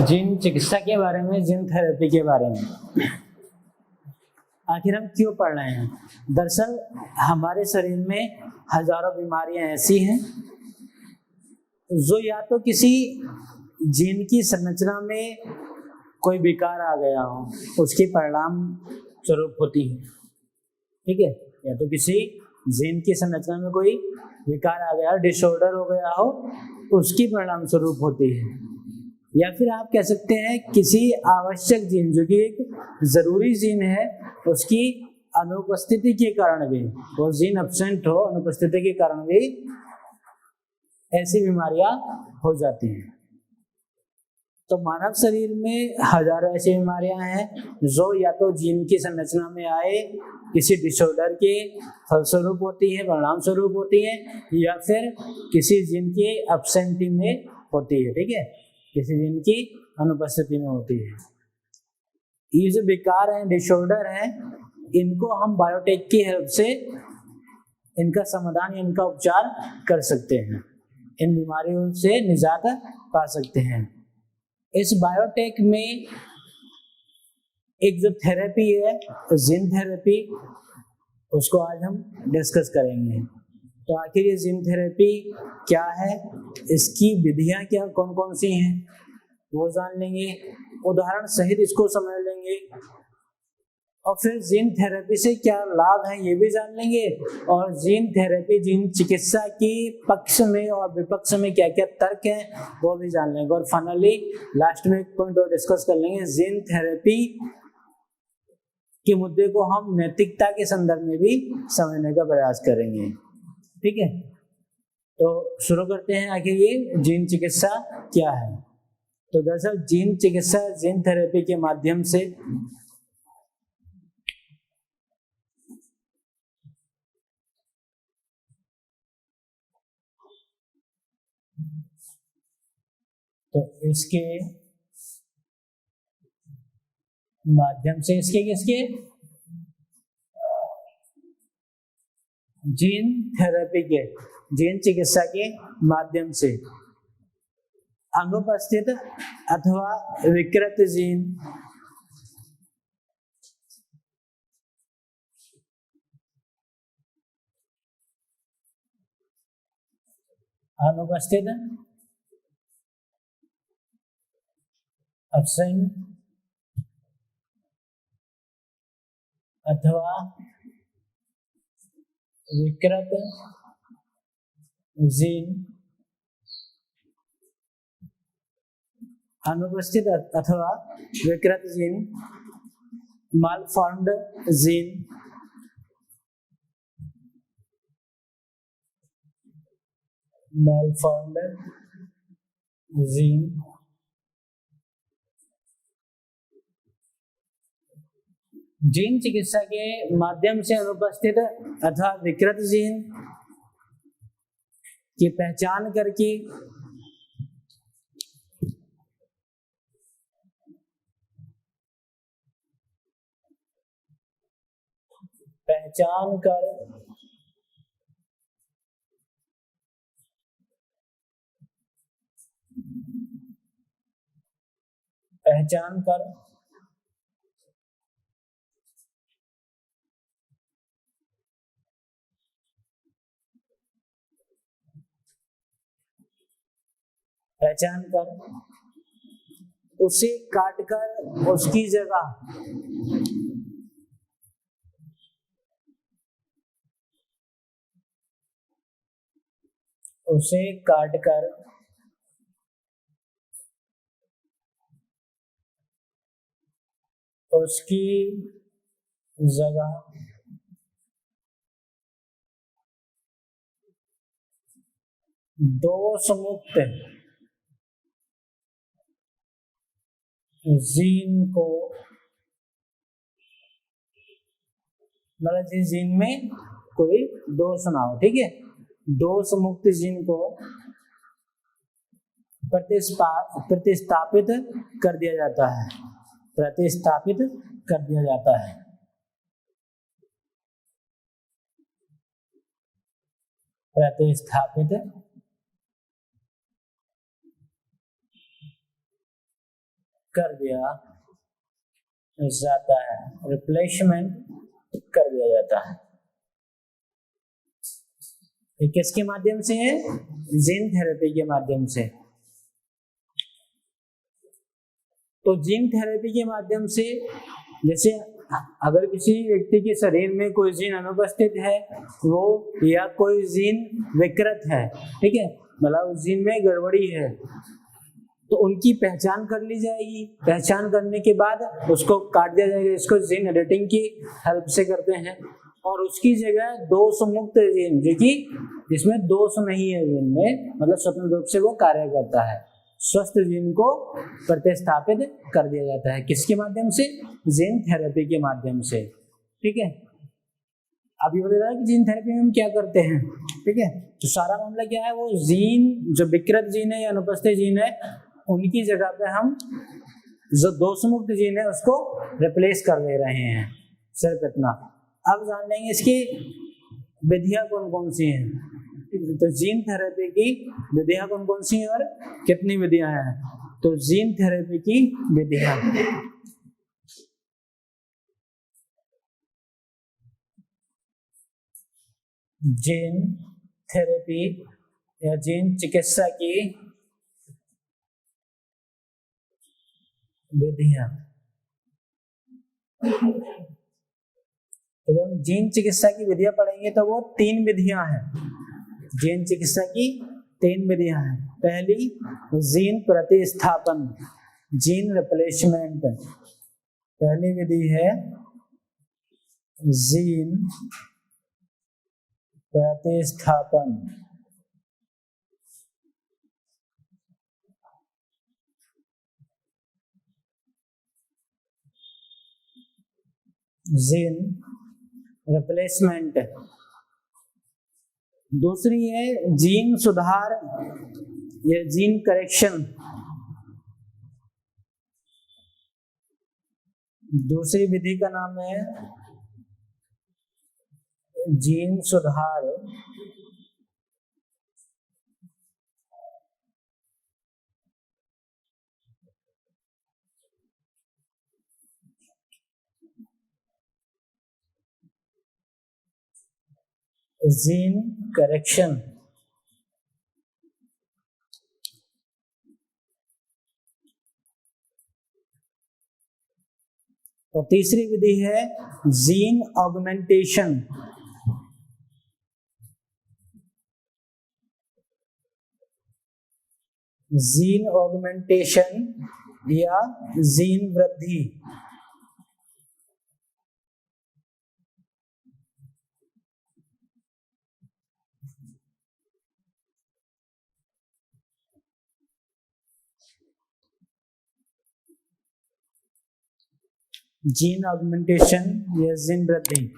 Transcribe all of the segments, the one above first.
Gene चिकित्सा के बारे में, जीन थेरेपी के बारे में आखिर हम क्यों पढ़ रहे हैं। दरअसल हमारे शरीर में हजारों बीमारियां ऐसी हैं जो या तो किसी जीन की संरचना में कोई विकार आ गया हो, उसके परिणाम स्वरूप होती है। ठीक है, या तो किसी जीन की संरचना में कोई विकार आ गया, डिसऑर्डर हो गया हो, उसकी परिणाम स्वरूप होती है। या फिर आप कह सकते हैं किसी आवश्यक जीन, जो कि एक जरूरी जीन है, उसकी अनुपस्थिति के कारण भी, वो जीन एब्सेंट हो, अनुपस्थिति के कारण भी ऐसी बीमारियां हो जाती हैं। तो मानव शरीर में हजारों ऐसी बीमारियां हैं जो या तो जीन की संरचना में आए, किसी डिसऑर्डर के फलस्वरूप होती है, परिणाम स्वरूप होती है, या फिर किसी जीन के एब्सेंटी में होती है। ठीक है, किसी जीन की अनुपस्थिति में होती है। ये जो विकार हैं, डिसऑर्डर हैं, इनको हम बायोटेक की हेल्प से इनका समाधान, इनका उपचार कर सकते हैं, इन बीमारियों से निजात पा सकते हैं। इस बायोटेक में एक जो थेरेपी है, जीन थेरेपी, उसको आज हम डिस्कस करेंगे। तो आखिर ये जीन थेरेपी क्या है, इसकी विधियां क्या, कौन कौन सी हैं, वो जान लेंगे, उदाहरण सहित इसको समझ लेंगे, और फिर जीन थेरेपी से क्या लाभ है ये भी जान लेंगे, और जीन थेरेपी, जीन चिकित्सा की पक्ष में और विपक्ष में क्या क्या तर्क हैं वो भी जान लेंगे। और फाइनली लास्ट में एक पॉइंट और डिस्कस कर लेंगे, जीन थेरेपी के मुद्दे को हम नैतिकता के संदर्भ में भी समझने का प्रयास करेंगे। ठीक है, तो शुरू करते हैं, आखिर ये जीन चिकित्सा क्या है। तो दरअसल जीन चिकित्सा, जीन थेरेपी के माध्यम से तो इसके माध्यम से, इसके किसके, जीन थेरेपी के, जीन चिकित्सा के माध्यम से अनुपस्थित अथवा विकृत जीन, अनुपस्थित एब्सेंट अथवा विकृत जीन, अनुपस्थित अथवा विकृत जीन, मालफॉर्म्ड जीन, मालफॉर्म्ड जीन, जीन चिकित्सा के माध्यम से अनुपस्थित अथवा विकृत जीन की पहचान करके पहचान कर उसे काटकर उसकी जगह उसकी जगह दोषमुक्त जीन को, मतलब जिस जीन में कोई दोष ना हो, ठीक है, दोष मुक्त जीन को प्रतिस्थापित कर दिया जाता है, प्रतिस्थापित कर दिया जाता है। प्रतिस्थापित कर दिया जाता है, रिप्लेसमेंट कर दिया जाता है। ये किसके माध्यम से है? जीन थेरेपी के माध्यम से। तो जीन थेरेपी के माध्यम से, जैसे अगर किसी व्यक्ति के शरीर में कोई जीन अनुपस्थित है वो, या कोई जीन विकृत है, ठीक है, मतलब उस जीन में गड़बड़ी है, तो उनकी पहचान कर ली जाएगी। पहचान करने के बाद उसको काट दिया जाएगा। इसको जीन एडिटिंग की हेल्प से करते हैं। और उसकी जगह दोष मुक्त जीन, जो कि जिसमें दोष नहीं है जीन में, मतलब स्वतंत्र रूप से वो कार्य करता है, स्वस्थ जीन को प्रतिस्थापित कर दिया जाता है। किसके माध्यम से? जीन थेरेपी के माध्यम से। ठीक है, अभी बता रहा है कि जीन थेरेपी में हम क्या करते हैं। ठीक है, तो सारा मामला क्या है, वो जीन जो विकृत जीन है या अनुपस्थित जीन है, उनकी जगह पे हम जो दोषमुक्त जीन है उसको रिप्लेस कर दे रहे हैं, सिर्फ इतना। अब जान लेंगे इसकी विधियां कौन कौन सी हैं। तो जीन थेरेपी की विधियां कौन कौन सी हैं और कितनी विधियां हैं। तो जीन थेरेपी की विधियां, जीन थेरेपी या जीन चिकित्सा की विधियां। तो जब जीन चिकित्सा की विधियां पढ़ेंगे तो वो 3 विधियां हैं। जीन चिकित्सा की 3 विधियां हैं। पहली, जीन प्रतिस्थापन, जीन रिप्लेसमेंट। पहली विधि है जीन प्रतिस्थापन। Gene replacement. दूसरी है जीन सुधार या जीन करेक्शन। दूसरी विधि का नाम है जीन सुधार जीन करेक्शन। और तीसरी विधि है जीन ऑगमेंटेशन। जीन ऑगमेंटेशन या जीन वृद्धि। जीन ऑगमेंटेशन या जीन वृद्धि।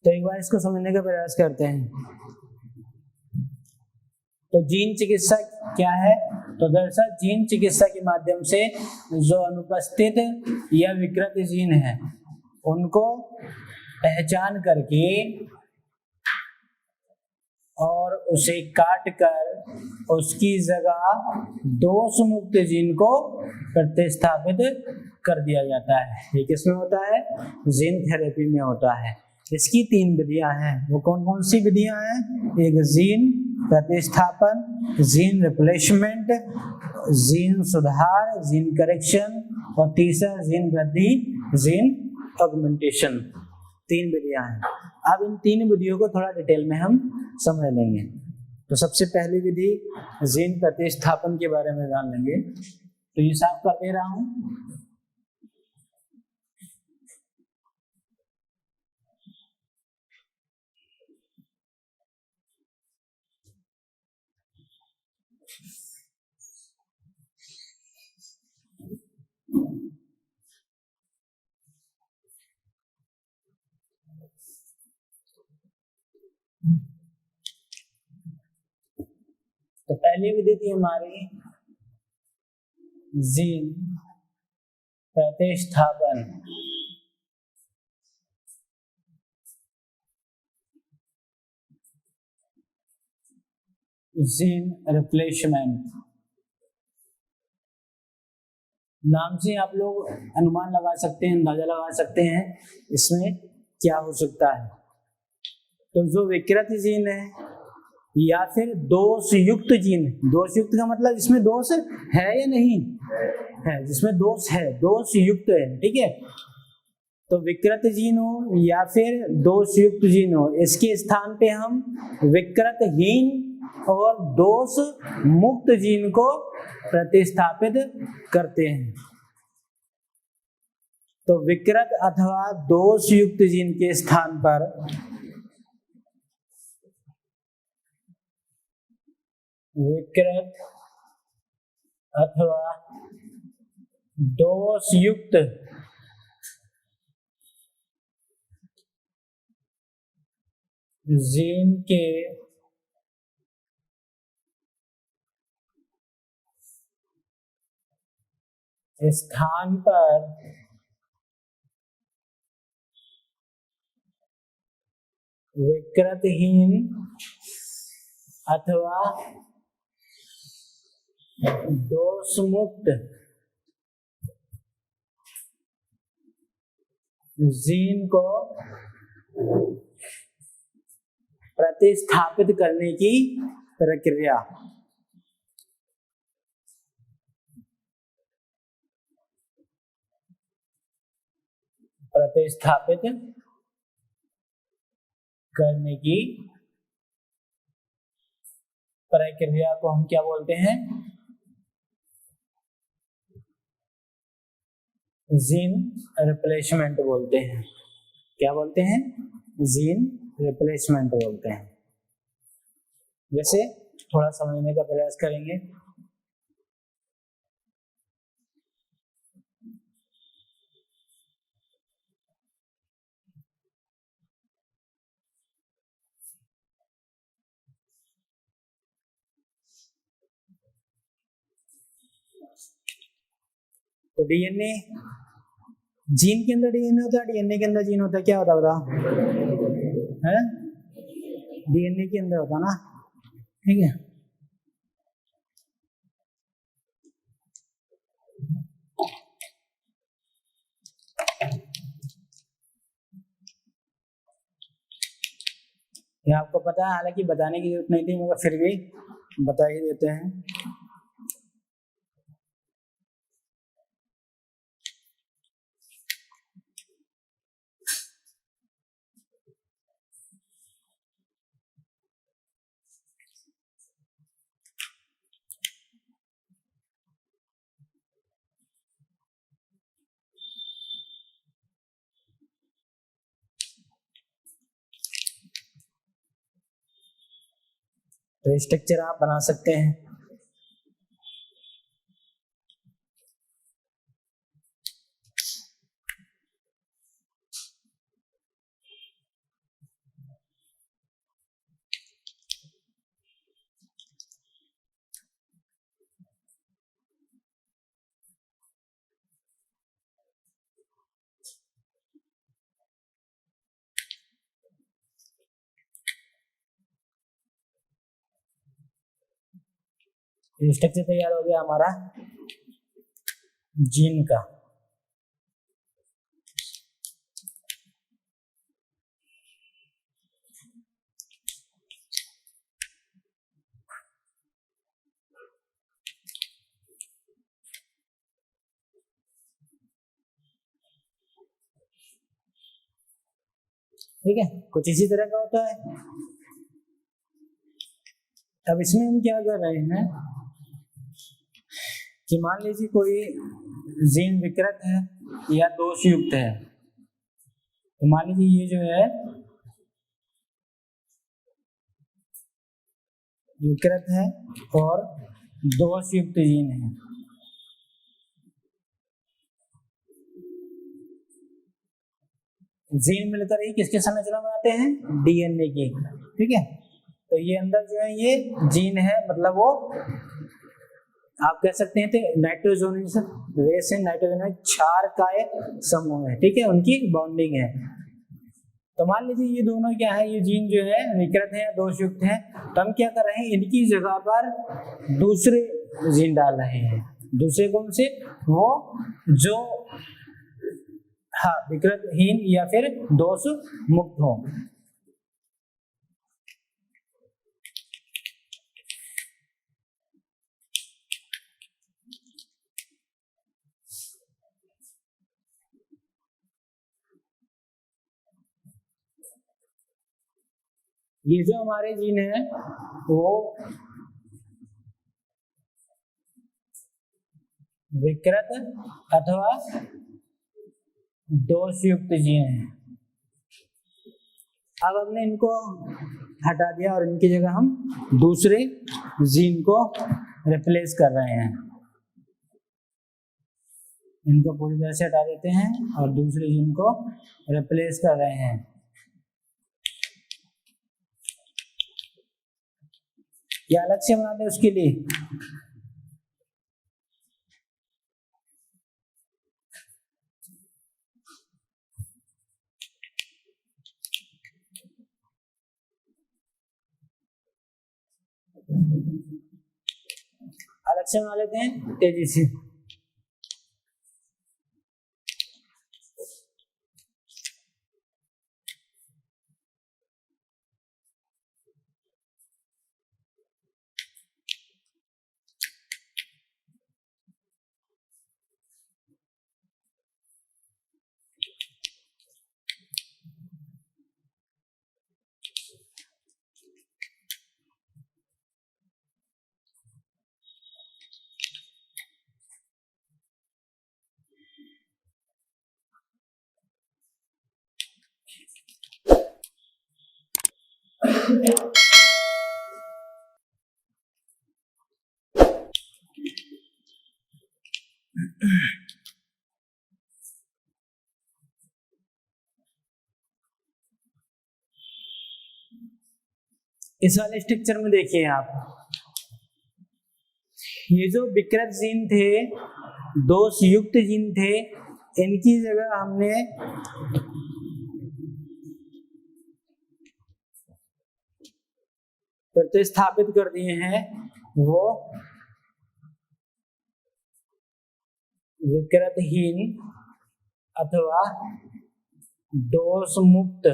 तो एक बार इसको समझने का प्रयास करते हैं। तो जीन चिकित्सा क्या है? तो दरअसल जीन चिकित्सा के माध्यम से जो अनुपस्थित या विकृत जीन है उनको पहचान करके और उसे काट कर उसकी जगह दोष मुक्त जीन को प्रतिस्थापित कर दिया जाता है। ये किसमें होता है? जीन थेरेपी में होता है। इसकी 3 विधियां हैं। वो कौन कौन सी विधियां हैं? एक जीन प्रतिस्थापन, जीन रिप्लेसमेंट, जीन सुधार, जीन करेक्शन, और तीसरा जीन वृद्धि, जीन ऑगमेंटेशन। 3 विधियां हैं। अब इन 3 विधियों को थोड़ा डिटेल में हम समझ लेंगे। तो सबसे पहली विधि जीन प्रतिस्थापन के बारे में जान लेंगे। तो ये साफ कर दे रहा हूं। तो पहली विधि थी हमारी जीन प्रतिस्थापन, जीन रिप्लेसमेंट। नाम से आप लोग अनुमान लगा सकते हैं, अंदाजा लगा सकते हैं इसमें क्या हो सकता है। तो जो विकृत जीन है या फिर दोषयुक्त जीन, दोषयुक्त का मतलब जिसमें दोष है या नहीं है, जिसमें दोष है, दोषयुक्त है, ठीक है। तो विकृत जीन हो या फिर दोषयुक्त जीन हो, इसके स्थान पे हम विकृतहीन और दोष मुक्त जीन को प्रतिस्थापित करते हैं। तो विकृत अथवा दोषयुक्त जीन के स्थान पर विकृत अथवा दोषयुक्त जीन के स्थान पर विकृतहीन अथवा दोषमुक्त जीन को प्रतिस्थापित करने की प्रक्रिया। प्रतिस्थापित करने की प्रक्रिया को हम क्या बोलते हैं? जीन रिप्लेसमेंट बोलते हैं। क्या बोलते हैं? जीन रिप्लेसमेंट बोलते हैं। जैसे थोड़ा समझने का प्रयास करेंगे। तो डीएनए, जीन के अंदर डीएनए होता है, डीएनए के अंदर जीन होता है, क्या होता है? डीएनए के अंदर होता ना, ठीक है। ये आपको पता है, हालांकि बताने की जरूरत नहीं थी, मगर फिर भी बता ही देते हैं। तो स्ट्रक्चर आप बना सकते हैं। स्ट्रक्चर तैयार हो गया हमारा जीन का। ठीक है, कुछ इसी तरह का होता है। अब इसमें हम क्या कर रहे हैं कि मान लीजिए कोई जीन विकृत है या दोषयुक्त है। तो मान लीजिए ये जो है विकृत है और दोषयुक्त जीन है। जीन मिलकर ही किसके संरचना बनाते हैं? डीएनए की। ठीक है, तो ये अंदर जो है ये जीन है, मतलब वो आप कह सकते हैं नाइट्रोजोनस रेस है, नाइट्रोजन क्षार का एक समूह है। ठीक है, उनकी बॉन्डिंग है। तो मान लीजिए ये दोनों क्या है, ये जीन जो है विकृत है, दोषयुक्त है, तो हम क्या कर रहे हैं, इनकी जगह पर दूसरे जीन डाल रहे हैं। दूसरे कौन से? वो जो हाँ विकृतहीन या फिर दोष मुक्त हो। ये जो हमारे जीन है वो विकृत अथवा दोषयुक्त जीन है। अब हमने इनको हटा दिया और इनकी जगह हम दूसरे जीन को रिप्लेस कर रहे हैं। इनको पूरी तरह से हटा देते हैं और दूसरे जीन को रिप्लेस कर रहे हैं। क्या अलग से बना दें उसके लिए? अलग से बना लेते हैं तेजी से। इस वाले स्ट्रक्चर में देखिए आप, ये जो विकृत जीन थे, दोषयुक्त जीन थे, इनकी जगह हमने प्रतिस्थापित कर दिए हैं वो विकृतहीन अथवा दोषमुक्त,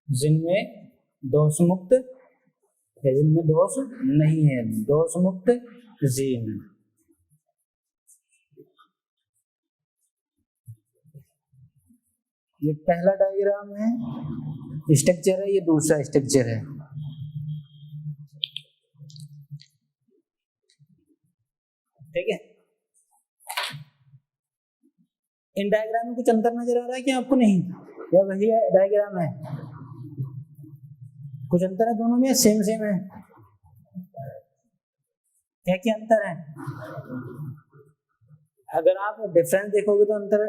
जिनमें दोषमुक्त है, जिनमें दोष नहीं है, दोषमुक्त जीन। ये पहला डायग्राम है, स्ट्रक्चर है, ये दूसरा स्ट्रक्चर है। ठीक है, इन डायग्राम में कुछ अंतर नजर आ रहा है क्या आपको? नहीं, या वही डायग्राम है? कुछ अंतर है दोनों में? सेम सेम है? क्या क्या अंतर है? अगर आप डिफरेंस देखोगे तो अंतर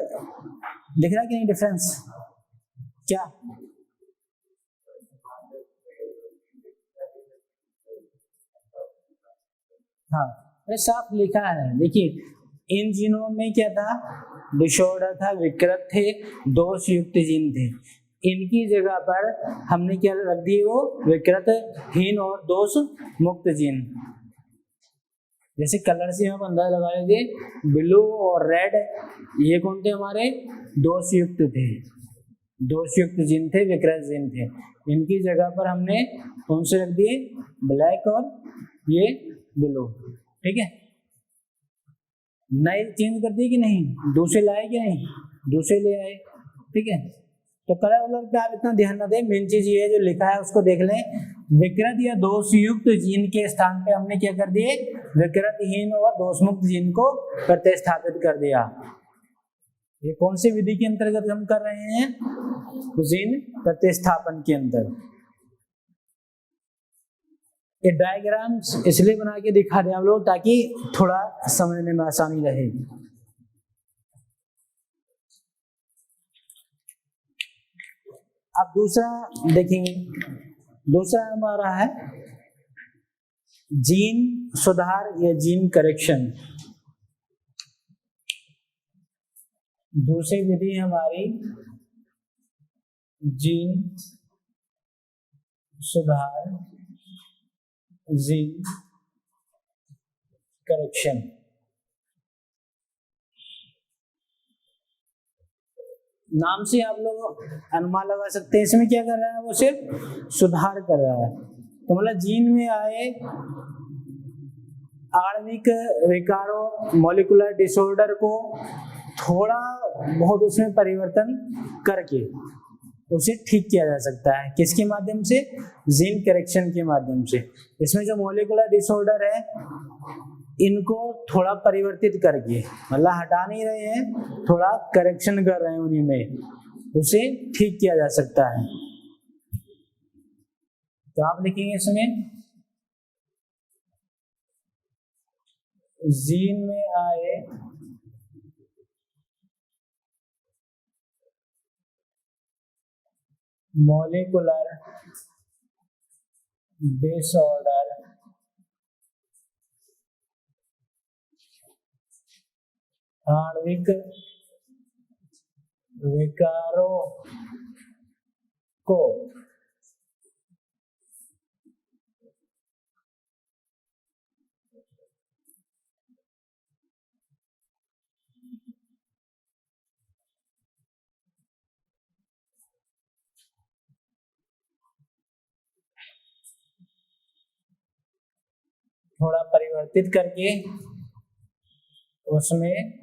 दिख रहा है कि नहीं? डिफरेंस क्या? हाँ, साफ लिखा है। देखिए इन जीनों में क्या था? डिसऑर्डर था, विकृत थे, दोषयुक्त जीन थे। इनकी जगह पर हमने क्या रख दी? वो विकृतहीन और दोष मुक्त जीन। जैसे कलर से हम अंदाजा लगा लीजिए, ब्लू और रेड ये कौन थे? हमारे दोषयुक्त थे, दोषयुक्त जीन थे, विकृत जीन थे। इनकी जगह पर हमने कौन से रख दिए? ब्लैक और ये ब्लू। ठीक है, नए चेंज कर दिए कि नहीं? दूसरे लाए कि नहीं? दूसरे ले आए। ठीक है, तो कलर वलर पे आप इतना ध्यान ना दें, मेन चीज ये है जो लिखा है उसको देख लें। विकृत या दोषयुक्त जीन के स्थान पे हमने क्या कर दिए? विकृतहीन और दोषमुक्त जीन को प्रतिस्थापित कर दिया। ये कौन सी विधि के अंतर्गत हम कर रहे हैं? जीन प्रतिस्थापन के अंदर। ये डायग्राम्स इसलिए बना के दिखा रहे हैं हम लोग ताकि थोड़ा समझने में आसानी रहे। अब दूसरा देखेंगे, दूसरा हमारा है जीन सुधार या जीन करेक्शन। दूसरी विधि हमारी जीन सुधार, जीन करेक्शन। नाम से आप लोग अनुमान लगा सकते हैं इसमें क्या कर रहा है, वो सिर्फ सुधार कर रहा है। तो मतलब जीन में आए आणविक विकारों, मॉलिक्यूलर डिसऑर्डर को थोड़ा बहुत उसमें परिवर्तन करके उसे ठीक किया जा सकता है। किसके माध्यम से? जीन करेक्शन के माध्यम से। इसमें जो मॉलिक्यूलर डिसऑर्डर है इनको थोड़ा परिवर्तित करके, मतलब हटा नहीं रहे हैं, थोड़ा करेक्शन कर रहे हैं उन्हीं में, उसे ठीक किया जा सकता है। तो आप लिखेंगे इसमें जीन में आए मॉलिक्यूलर डिसऑर्डर आणविक विकारों को थोड़ा परिवर्तित करके उसमें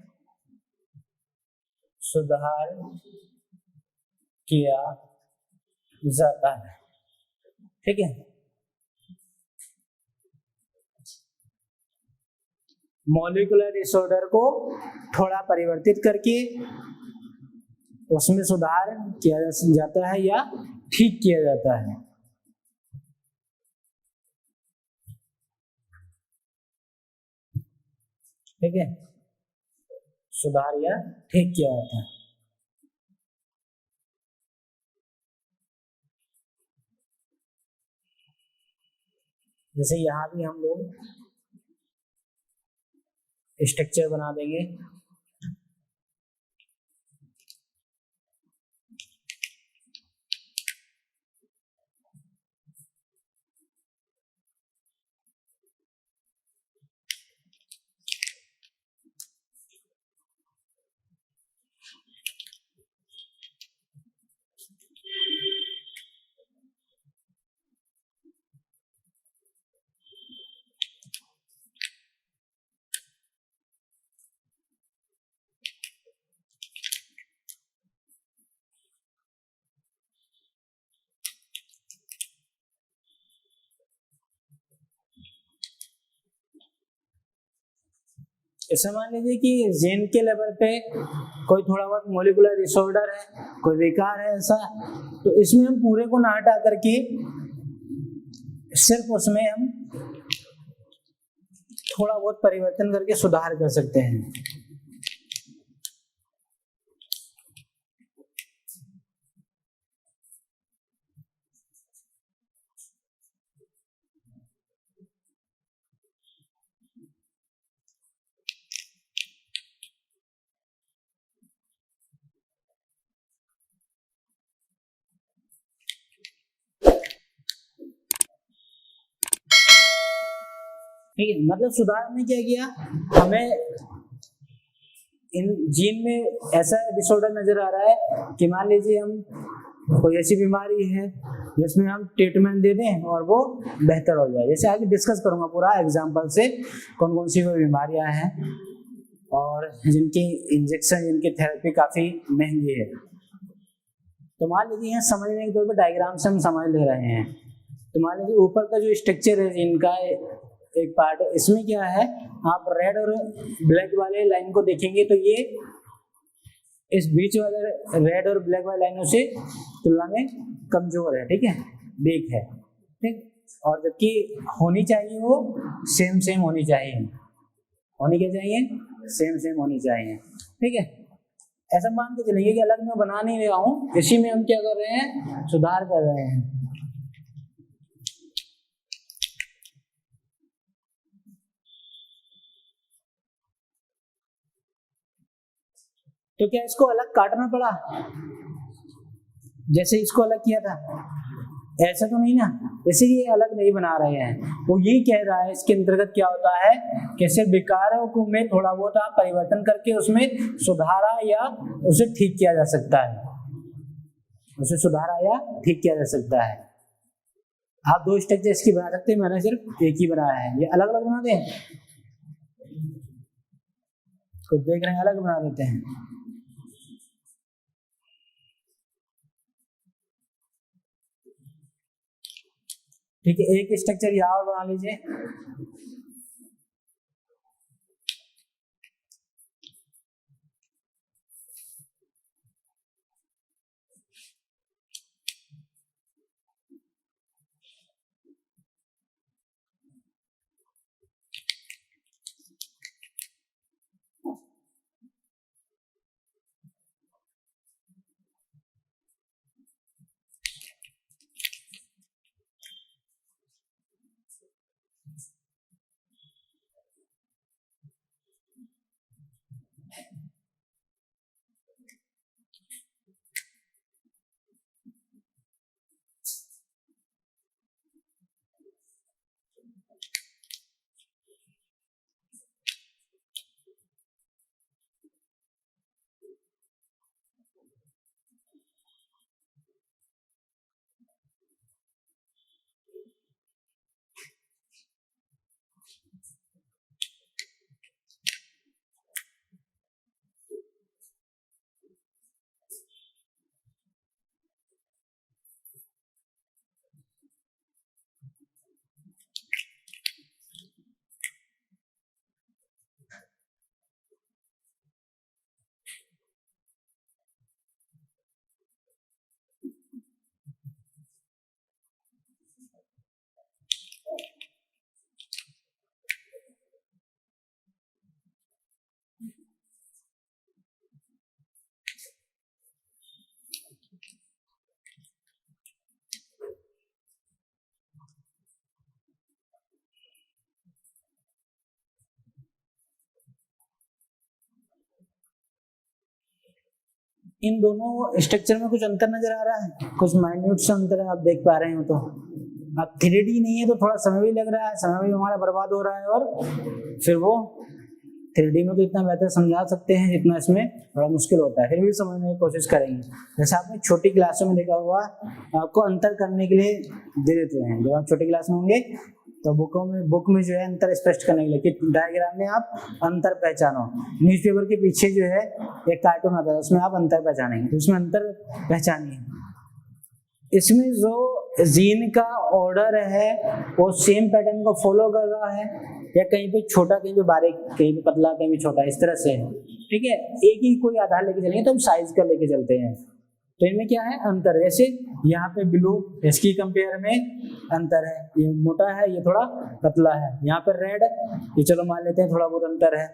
सुधार किया जाता है। ठीक है, मॉलिक्यूलर डिसऑर्डर को थोड़ा परिवर्तित करके उसमें सुधार किया जाता है या ठीक किया जाता है। ठीक है, सुधार या ठीक किया जाता है। जैसे यहां भी हम लोग स्ट्रक्चर बना देंगे। ऐसा मान लीजिए कि जीन के लेवल पे कोई थोड़ा बहुत मॉलिक्यूलर डिसऑर्डर है, कोई विकार है ऐसा, तो इसमें हम पूरे को ना हटा करके सिर्फ उसमें हम थोड़ा बहुत परिवर्तन करके सुधार कर सकते हैं। ठीक है, मतलब सुधार में क्या किया, हमें इन जीन में ऐसा डिसऑर्डर नजर आ रहा है कि मान लीजिए हम कोई ऐसी बीमारी है जिसमें हम ट्रीटमेंट दे दें और वो बेहतर हो जाए। जैसे आगे डिस्कस करूंगा पूरा एग्जांपल से कौन कौन सी वो बीमारियां हैं और जिनकी इंजेक्शन, जिनकी थेरेपी काफी महंगी है। तो मान लीजिए यहाँ समझने के तौर पर डायग्राम से हम समझ ले रहे हैं। तो मान लीजिए ऊपर का जो स्ट्रक्चर है जिनका एक पार्ट है, इसमें क्या है, आप रेड और ब्लैक वाले लाइन को देखेंगे तो ये इस बीच वाले रेड और ब्लैक वाली लाइनों से तुलना में कमजोर है। ठीक है, वीक है। ठीक, और जबकि होनी चाहिए वो सेम सेम होनी चाहिए, होनी क्या चाहिए, सेम सेम होनी चाहिए। ठीक है, ऐसा मान के चलेंगे कि अलग मैं बना नहीं रहा हूं, इसी में हम क्या कर रहे हैं, सुधार कर रहे हैं। तो क्या इसको अलग काटना पड़ा जैसे इसको अलग किया था, ऐसा तो नहीं ना, इसीलिए अलग नहीं बना रहे हैं। वो ये कह रहा है इसके अंतर्गत क्या होता है कि सिर्फ विकारों को में थोड़ा बहुत आप परिवर्तन करके उसमें सुधारा या उसे ठीक किया जा सकता है, उसे सुधारा या ठीक किया जा सकता है। आप दो स्ट्रक्चर इसकी बना सकते हैं, मैंने सिर्फ एक ही बनाया है, ये अलग अलग बना दें, तो देख रहे हैं अलग बना देते हैं। ठीक है, एक स्ट्रक्चर यहाँ और बना लीजिए। इन दोनों स्ट्रक्चर में कुछ अंतर नजर आ रहा है, कुछ माइन्यूट से अंतर है, आप देख पा रहे हो। तो अब 3D नहीं है तो थोड़ा समय भी लग रहा है, समय भी हमारा बर्बाद हो रहा है, और फिर वो 3D में तो इतना बेहतर समझा सकते हैं जितना इसमें थोड़ा मुश्किल होता है, फिर भी समझने की कोशिश करेंगे। जैसे आपने छोटी क्लासों में देखा हुआ, आपको अंतर करने के लिए दे देते हैं, जब आप छोटी क्लास में होंगे तो बुक में जो है अंतर स्पष्ट करने के लिए कि डायग्राम में आप अंतर पहचानो। न्यूज़पेपर के पीछे जो है एक कार्टून आता है, उसमें आप अंतर पहचानेंगे, तो उसमें अंतर पहचानिए। इसमें जो जीन का ऑर्डर है वो सेम पैटर्न को फॉलो कर रहा है, या कहीं पे छोटा, कहीं पे बारीक, कहीं पे पतला, कहीं पे छोटा, इस तरह से। ठीक है, एक ही कोई आधार लेके चलेंगे तो हम साइज का लेके चलते हैं, तो इनमें क्या है अंतर। जैसे यहाँ पे ब्लू, इसकी कंपेयर में अंतर है, ये मोटा है, ये थोड़ा पतला है। यहाँ पे रेड, ये चलो मान लेते हैं थोड़ा बहुत अंतर है।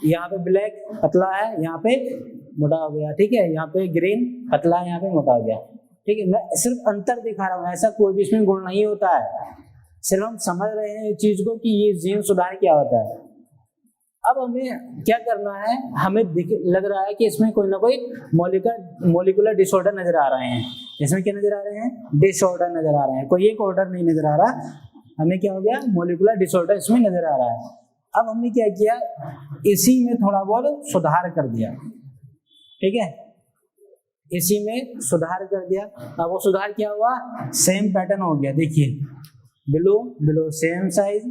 यहाँ पे ब्लैक पतला है, यहाँ पे मोटा हो गया। ठीक है, यहाँ पे ग्रीन पतला है, यहाँ पे मोटा हो गया। ठीक है, मैं सिर्फ अंतर दिखा रहा हूँ, ऐसा कोई भी इसमें गुण नहीं होता है, सिर्फ हम समझ रहे हैं इस चीज को कि ये जीन सुधार क्या होता है। अब हमें क्या करना है, हमें लग रहा है कि इसमें कोई ना कोई मोलिकुलर डिसऑर्डर नजर आ रहे हैं। इसमें क्या नजर आ रहे हैं, डिसऑर्डर नजर आ रहे हैं, कोई एक ऑर्डर नहीं नजर आ रहा। हमें क्या हो गया, मोलिकुलर डिसऑर्डर इसमें नजर आ रहा है। अब हमने क्या किया, इसी में थोड़ा बहुत सुधार कर दिया। ठीक है, इसी में सुधार कर दिया। अब वो सुधार क्या हुआ, सेम पैटर्न हो गया। देखिए, blue same size,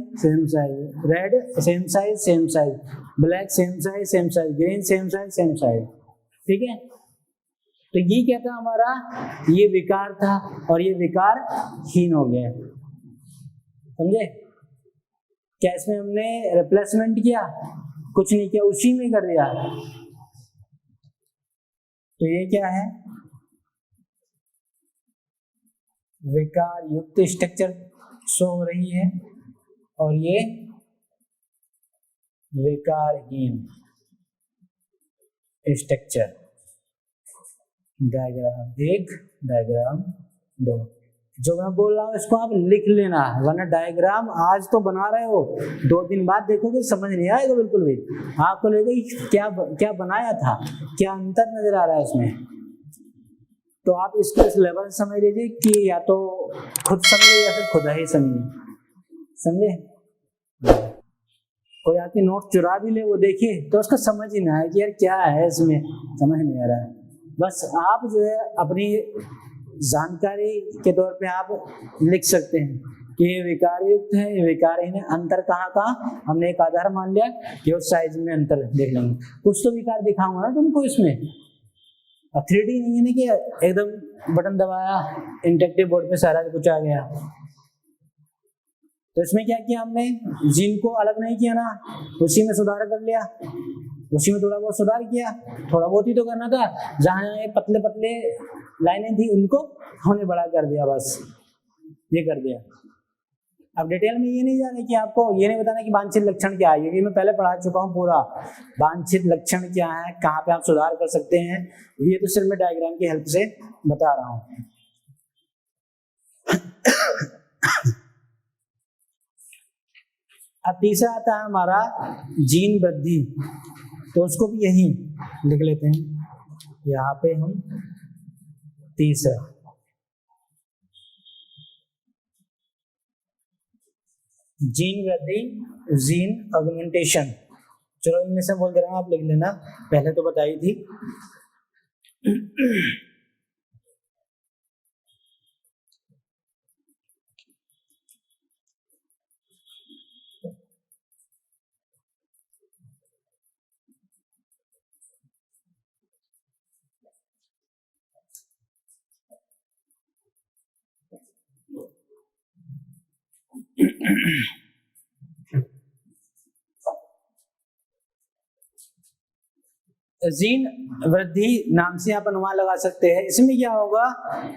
red same size, black same size, green same size. ठीक है, तो ये क्या था हमारा, ये विकार था, और ये विकार हीन हो गया। समझे, क्या इसमें हमने रिप्लेसमेंट किया, कुछ नहीं किया, उसी में कर दिया। तो ये क्या है, विकार युक्त स्ट्रक्चर शो हो रही है, और ये विकारहीन स्ट्रक्चर। Diagram 1, diagram 2। जो मैं बोल रहा हूँ इसको आप लिख लेना, वरना डायग्राम आज तो बना रहे हो, 2 दिन बाद देखोगे समझ नहीं आएगा बिल्कुल भी। आपको लगेगा क्या क्या बनाया था, क्या अंतर नजर आ रहा है इसमें। तो आप इसको इस लेवल से समझ लीजिए कि या तो खुद समझे या फिर खुदा ही समझे। कोई आपकी नोट चुरा भी ले, वो देखिए तो उसको समझ ही ना आए कि यार क्या है इसमें, समझ नहीं आ रहा है। बस आप जो है अपनी जानकारी के तौर पे आप लिख सकते हैं कि ये विकार युक्त है, ये विकारहीन है। अंतर कहाँ हमने एक आधार मान लिया कि उस साइज में अंतर देख लेंगे। कुछ तो विकार दिखाऊंगा ना तुमको इसमें। 3D नहीं है ना कि एकदम बटन दबाया इंटरेक्टिव बोर्ड पे सारा कुछ आ गया। तो इसमें क्या किया हमने, जीन को अलग नहीं किया ना, उसी में सुधार कर लिया, उसी में थोड़ा बहुत सुधार किया। थोड़ा बहुत ही तो करना था, जहाँ ये पतले पतले लाइनें थी उनको हमने बड़ा कर दिया, बस ये कर दिया। अब डिटेल में ये नहीं जाने कि आपको ये नहीं बताना कि वांछित लक्षण क्या है, क्योंकि मैं पहले पढ़ा चुका हूँ पूरा। वांछित लक्षण क्या है, कहाँ पे आप सुधार कर सकते हैं, ये तो सिर्फ मैं डायग्राम की हेल्प से बता रहा हूँ। अब तीसरा आता है हमारा जीन वृद्धि, तो उसको भी यही लिख लेते हैं यहाँ पे हम। तीसरा जीन वृद्धि, जीन ऑगमेंटेशन। चलो इनमें से बोल दे रहा हूँ, आप लिख लेना, पहले तो बताई थी। जीन वृद्धि नाम से आप अनुमान लगा सकते हैं। इसमें क्या होगा,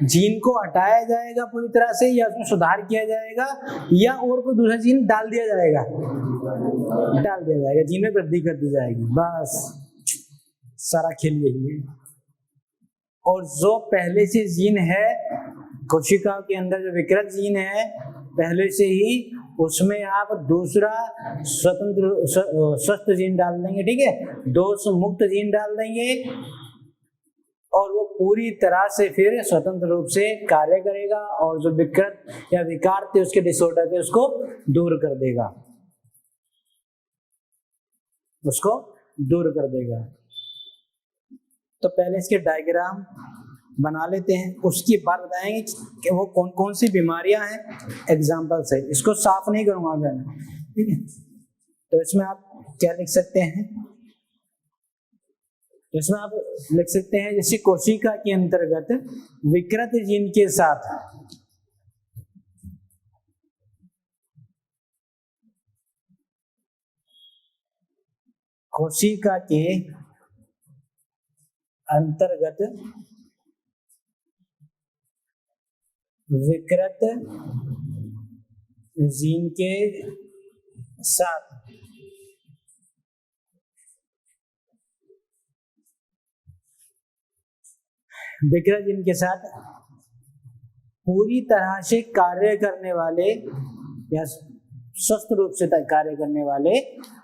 जीन को हटाया जाएगा पूरी तरह से, या उसमें सुधार किया जाएगा, या और कोई दूसरा जीन डाल दिया जाएगा, जीन में वृद्धि कर दी जाएगी, बस सारा खेल यही है। और जो पहले से जीन है कोशिका के अंदर, जो विकृत जीन है पहले से ही, उसमें आप दूसरा स्वतंत्र स्वस्थ जीन डाल देंगे, ठीक है, दोष मुक्त जीन डाल देंगे, और वो पूरी तरह से फिर स्वतंत्र रूप से कार्य करेगा, और जो विकृत या विकार थे, उसके डिसऑर्डर थे, उसको दूर कर देगा, उसको दूर कर देगा। तो पहले इसके डायग्राम बना लेते हैं, उसके बाद बताएंगे कि वो कौन कौन सी बीमारियां हैं, एग्जाम्पल से। इसको साफ नहीं करूंगा मैं, ठीक है। तो इसमें आप क्या लिख सकते हैं, इसमें आप लिख सकते हैं जैसे कोशिका के अंतर्गत विकृत जीन के साथ कोशिका के अंतर्गत विकृत जीन के साथ विकृत जीन के साथ पूरी तरह से कार्य करने वाले या स्वस्थ रूप से कार्य करने वाले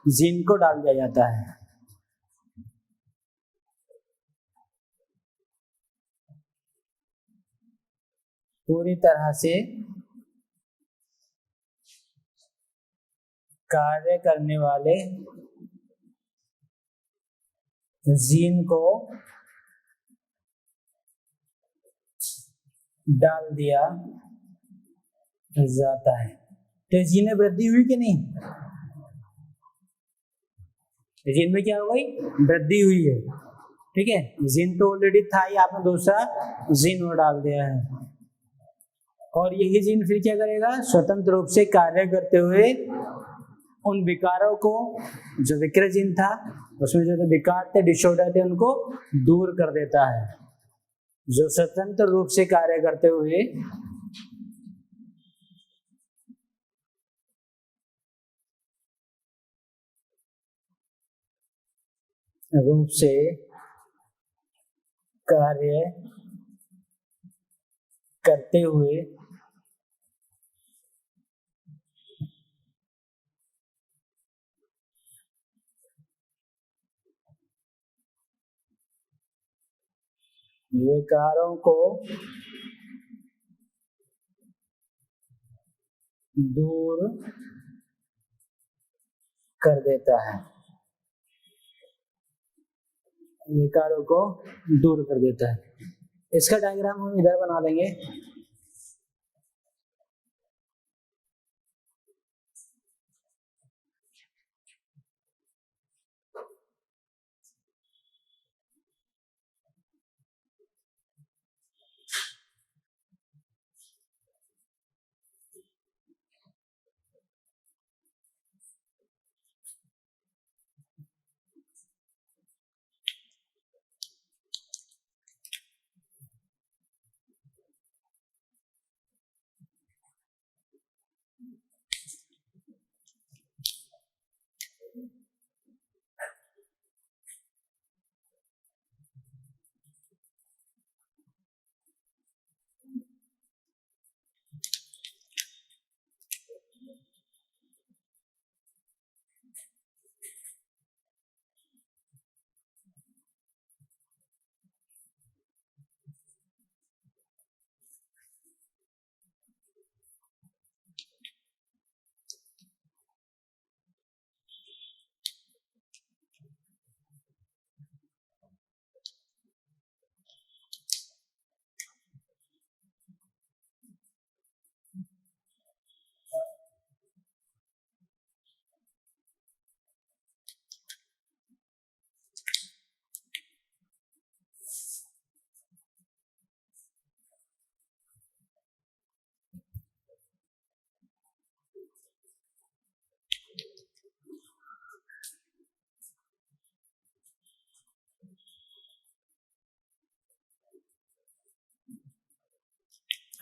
जीन को डाल दिया जाता है। पूरी तरह से कार्य करने वाले जीन को डाल दिया जाता है। तो जीन में वृद्धि हुई कि नहीं, जीन में क्या हो गई, वृद्धि हुई है, ठीक है। जीन तो ऑलरेडी था ही, आपने दूसरा जीन और डाल दिया है, और यही जीन फिर क्या करेगा, स्वतंत्र रूप से कार्य करते हुए उन विकारों को, जो विकृत जीन था उसमें जो विकार थे, डिसऑर्डर थे, उनको दूर कर देता है। जो स्वतंत्र रूप से कार्य करते हुए रूप से कार्य करते हुए विकारों को दूर कर देता है, विकारों को दूर कर देता है। इसका डायग्राम हम इधर बना लेंगे।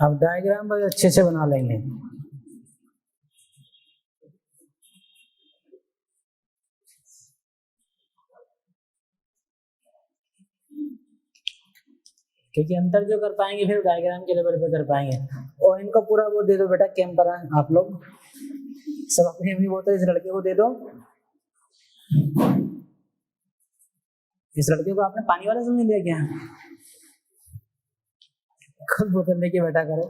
अब डायग्राम बहुत अच्छे से बना लेंगे। क्योंकि अंतर जो कर पाएंगे फिर डायग्राम के लेवल पे कर पाएंगे। और इनको पूरा वो दे दो बेटा कैंपरा, आप लोग सब अपनी अपनी बोतल इस लड़के को दे दो। इस लड़के को आपने पानी वाला समझ लिया क्या? खुद बोतल लेके बैठा करो।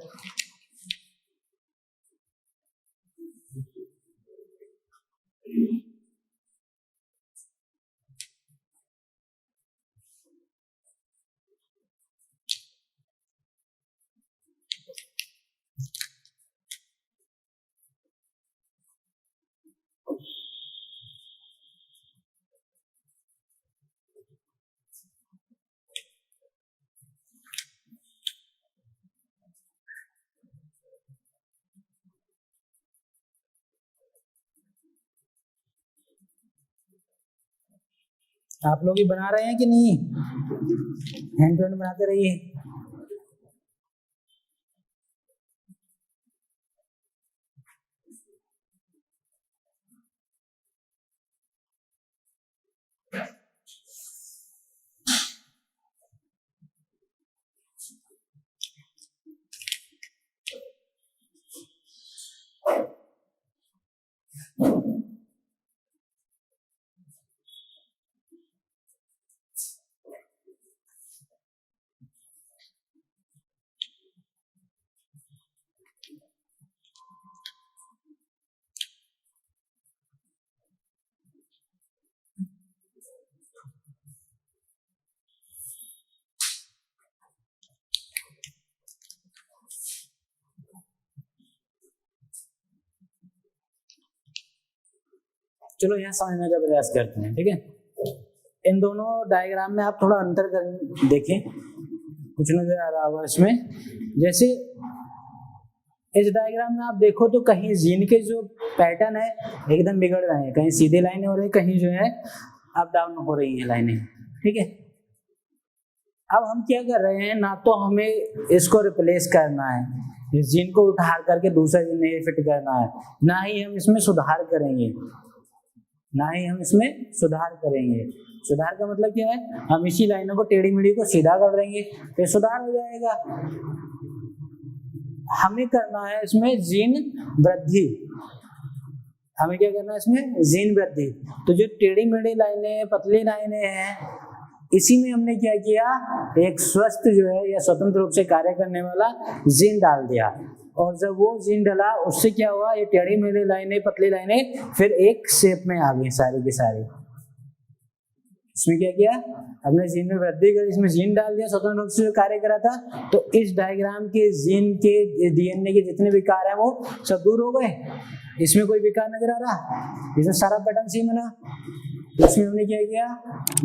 आप लोग भी बना रहे हैं कि नहीं? हैंड टू हैंड बनाते रहिए। चलो यहाँ समझने का प्रयास करते हैं, ठीक है। इन दोनों डायग्राम में आप थोड़ा अंतर कर देखें, कुछ नजर आ रहा होगा इसमें। जैसे इस डायग्राम में आप देखो तो कहीं जीन के जो पैटर्न है एकदम बिगड़ रहे हैं, कहीं सीधे लाइनें हो रही है, कहीं जो है अप डाउन हो रही है लाइनें, ठीक है। अब हम क्या कर रहे हैं, ना तो हमें इसको रिप्लेस करना है, इस जीन को उठा करके दूसरा जीन नहीं फिट करना है, ना ही हम इसमें सुधार करेंगे। ना ही हम इसमें सुधार करेंगे। सुधार का मतलब क्या है, हम इसी लाइनों को टेढ़ी मेढ़ी को सीधा कर देंगे तो सुधार हो जाएगा। हमें करना है इसमें जीन वृद्धि, हमें क्या करना है इसमें जीन वृद्धि। तो जो टेढ़ी मेढ़ी लाइनें पतली लाइनें हैं, इसी में हमने क्या किया, एक स्वस्थ जो है या स्वतंत्र रूप से कार्य करने वाला जीन डाल दिया, और जब वो जीन डाला उससे क्या हुआ, ये टेढ़ी मेढ़ी लाइनें पतली लाइनें फिर एक शेप में आ गई सारी की सारी। इसमें क्या किया, हमने जीन में वृद्धि कर इसमें जीन डाल दिया, स्वतंत्र रूप से कार्य करा था। तो इस डायग्राम के जीन के डीएनए के जितने विकार हैं वो सब दूर हो गए, इसमें कोई विकार नजर आ रहा, इसमें सारा पैटर्न सेम है ना। इसमें हमने क्या किया,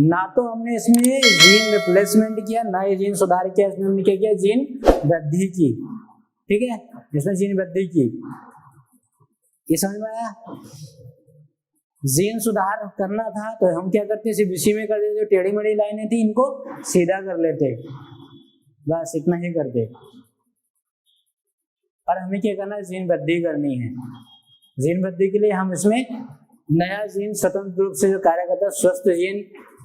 ना तो हमने इसमें जीन रिप्लेसमेंट किया, ना ये जीन सुधार किया, इसमें हमने क्या किया, जीन वृद्धि की। ठीक है, इसमें जीन वृद्धि की, ये समझ में आया। जीन सुधार करना था तो हम क्या करते, सिर्फ इसी में कर देते, जो टेढ़ी मेढ़ी लाइनें थी इनको सीधा कर लेते, बस इतना ही करते। और हमें क्या करना है, जीन वृद्धि करनी है। जीन वृद्धि के लिए हम इसमें नया जीन स्वतंत्र रूप से जो कार्य करता है, स्वस्थ जीन,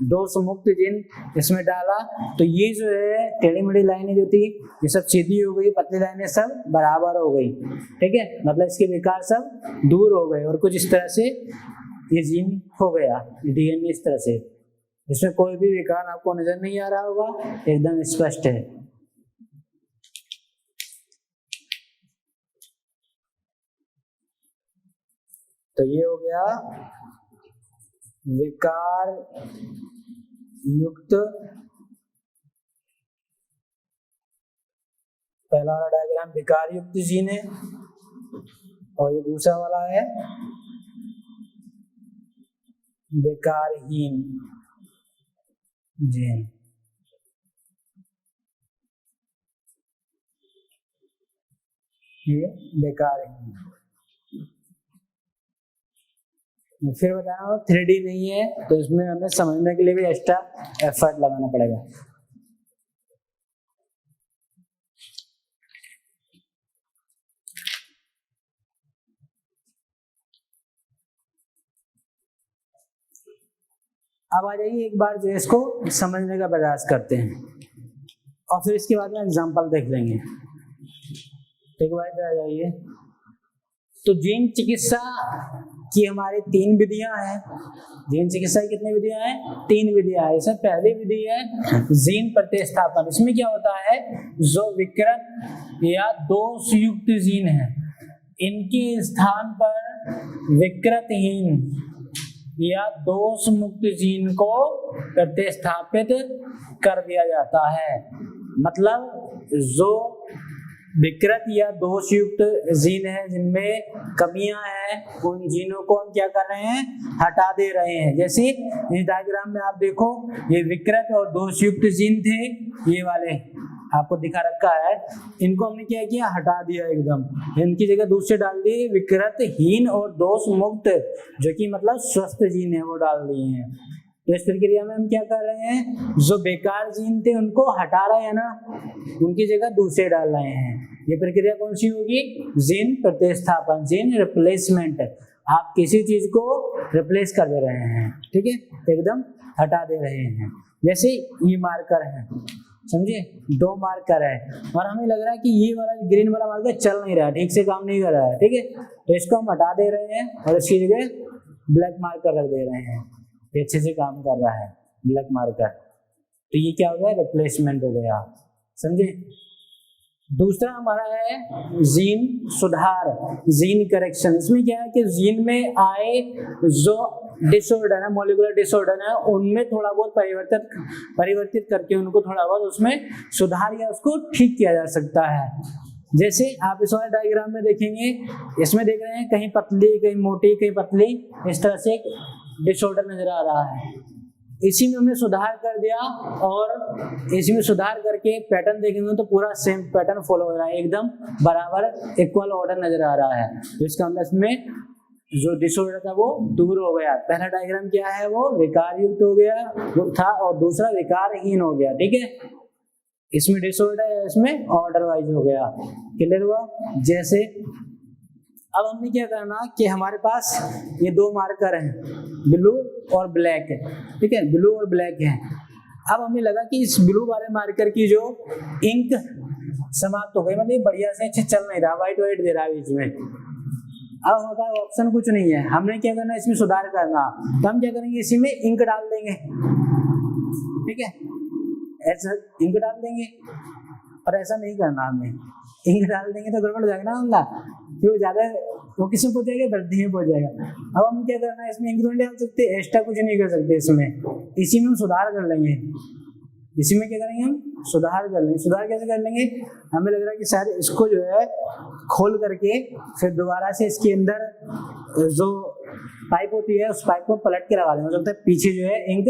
दोष मुक्त जीन इसमें डाला। तो ये जो है टेढ़ी मेढ़ी लाइनें जो थी ये सब सीधी हो गई, पतली लाइनें सब बराबर हो गई। ठीक है, मतलब इसके विकार सब दूर हो गए, और कुछ इस तरह से ये जीन हो गया, डीएनए इस तरह से। इसमें कोई भी विकार आपको नजर नहीं आ रहा होगा, एकदम स्पष्ट है। तो ये हो गया विकार युक्त, पहला वाला डायग्राम विकार युक्त जीन है, और ये दूसरा वाला है विकारहीन जीन। ये विकारहीन, फिर बताना 3D नहीं है तो इसमें हमें समझने के लिए भी एक्स्ट्रा एफर्ट लगाना पड़ेगा। अब आ जाइए एक बार जो इसको समझने का प्रयास करते हैं, और फिर इसके बाद में एग्जांपल देख लेंगे। एक बार इधर आ जाइए। तो जीन चिकित्सा की हमारी 3 विधियां हैं। जीन चिकित्सा की कितनी विधियां हैं, 3 विधियां हैं। इसमें पहली विधि है जीन प्रतिस्थापन। इसमें क्या होता है, जो विकृत या दोषयुक्त जीन है इनके स्थान पर विकृतहीन या दोष मुक्त जीन को प्रतिस्थापित कर दिया जाता है। मतलब जो विकृत या दोषयुक्त जीन है, जिनमें कमियां हैं, उन जीनों को हम क्या कर रहे हैं, हटा दे रहे हैं। जैसे इस डायग्राम में आप देखो, ये विकृत और दोषयुक्त जीन थे, ये वाले आपको दिखा रखा है, इनको हमने क्या किया, हटा दिया एकदम, इनकी जगह दूसरे डाल दिए विकृतहीन और दोष मुक्त, जो कि मतलब स्वस्थ जीन है, वो डाल दिए हैं। तो इस प्रक्रिया में हम क्या कर रहे हैं, जो बेकार जीन थे उनको हटा रहे हैं ना, उनकी जगह दूसरे डाल रहे हैं। ये प्रक्रिया कौन सी होगी, जीन प्रतिस्थापन, जीन रिप्लेसमेंट। आप किसी चीज को रिप्लेस कर दे रहे हैं, ठीक है, एकदम हटा दे रहे हैं। जैसे ये मार्कर है, समझे, 2 मार्कर है, और हमें लग रहा है कि ये वाला ग्रीन वाला मार्कर चल नहीं रहा है, ठीक से काम नहीं कर रहा है, ठीक है, तो इसको हम हटा दे रहे हैं और इसकी जगह ब्लैक मार्कर रख दे रहे हैं, ये अच्छे से काम कर रहा है ब्लैक मार्कर। तो ये क्या हो गया, रिप्लेसमेंट हो गया, समझे। दूसरा हमारा है जीन सुधार, जीन करेक्शन। इसमें क्या है कि जीन में आए जो डिसऑर्डर है, मॉलिक्यूलर डिसऑर्डर है, उनमें थोड़ा बहुत परिवर्तित करके उनको थोड़ा बहुत उसमें सुधार या उसको ठीक किया जा सकता है। जैसे आप इस वाले डायग्राम में देखेंगे, इसमें देख रहे हैं कहीं पतली कहीं मोटी कहीं पतली, इस तरह से एक डिसऑर्डर नजर आ रहा है। इसी में हमने सुधार कर दिया, और इसी में सुधार करके पैटर्न देखेंगे तो पूरा सेम पैटर्न फॉलो हो रहा है, एकदम बराबर इक्वल ऑर्डर नजर आ रहा है। तो इसका मतलब इसमें जो डिसऑर्डर था वो दूर हो गया। पहला डायग्राम क्या है, वो विकार युक्त हो गया था, और दूसरा विकारहीन हो गया, ठीक है। इसमें डिसऑर्डर है, इसमें ऑर्डर वाइज हो गया, क्लियर हुआ। जैसे अब हमने क्या करना कि हमारे पास ये दो मार्कर हैं, ब्लू और ब्लैक है, ठीक है, ब्लू और ब्लैक है। अब हमें लगा कि इस ब्लू वाले मार्कर की जो इंक समाप्त हो गई, मतलब बढ़िया से अच्छे चल नहीं रहा, वाइट वाइट दे रहा है बीच में। अब हमारे पास ऑप्शन कुछ नहीं है, हमने क्या करना, इसमें सुधार करना। तो हम क्या करेंगे, इसी में इंक डाल देंगे, ठीक है, ऐसा इंक डाल देंगे। पर ऐसा नहीं करना, हमें इंक डाल देंगे तो गड़बड़ हो जाएगा ना हमला, क्यों ज्यादा वो किसी में पहुंच जाएगा, वृद्धि में पहुंच जाएगा। अब हम क्या करना है, इसमें इंक नहीं डाल सकते, एक्स्ट्रा कुछ नहीं कर सकते इसमें, इसी में हम सुधार कर लेंगे। इसी में क्या करेंगे, हम सुधार कर लेंगे। सुधार कैसे कर लेंगे, हमें लग रहा है कि शायद इसको जो है खोल करके फिर दोबारा से इसके अंदर जो पाइप होती है उस पाइप को पलट के लगा देंगे, हो सकता है पीछे जो है इंक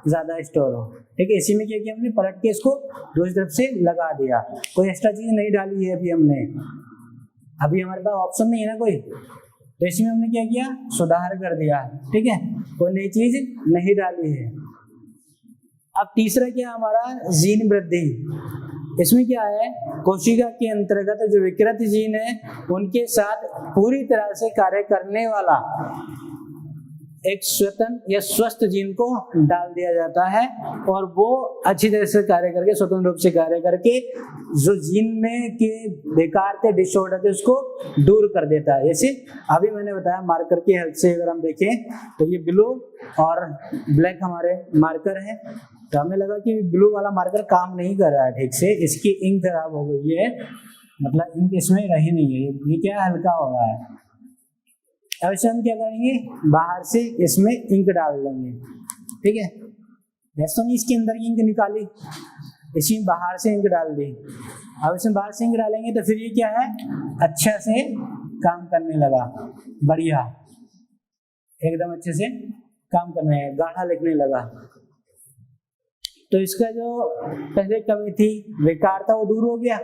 ज्यादा स्टोर हो, ठीक है। इसी में क्या किया हमने, पलट के इसको दूसरी तरफ से लगा दिया, कोई एक्स्ट्रा चीज नहीं डाली है अभी हमने, अभी हमारे पास ऑप्शन नहीं है ना कोई, तो इसमें हमने क्या किया, सुधार कर दिया, ठीक है, कोई नई चीज नहीं डाली है। अब तीसरा क्या हमारा, जीन वृद्धि। इसमें क्या है, कोशिका के अंतर्गत जो विकृत जीन है उनके साथ पूरी तरह से कार्य करने वाला एक स्वतंत्र या स्वस्थ जीन को डाल दिया जाता है, और वो अच्छी तरह से कार्य करके, स्वतंत्र रूप से कार्य करके जो जीन में के बेकार थे, डिसऑर्डर थे, उसको दूर कर देता है। जैसे अभी मैंने बताया मार्कर की हेल्प से अगर हम देखें तो ये ब्लू और ब्लैक हमारे मार्कर हैं, तो हमें लगा कि ब्लू वाला मार्कर काम नहीं कर रहा है ठीक से, इसकी इंक खराब हो गई है, मतलब इंक इसमें रही नहीं है, ये क्या हल्का हो रहा है। अब इसे हम क्या करेंगे, बाहर से इसमें इंक डाल देंगे, ठीक है, जैसे हमने इसके अंदर की इंक निकाली, इसी बाहर से इंक डाल दी। अब इसमें बाहर से इंक डालेंगे तो फिर ये क्या है, अच्छा से काम करने लगा, बढ़िया एकदम अच्छे से काम करने लगा, गाढ़ा लिखने लगा। तो इसका जो पहले कमी थी, बेकार था, वो दूर हो गया,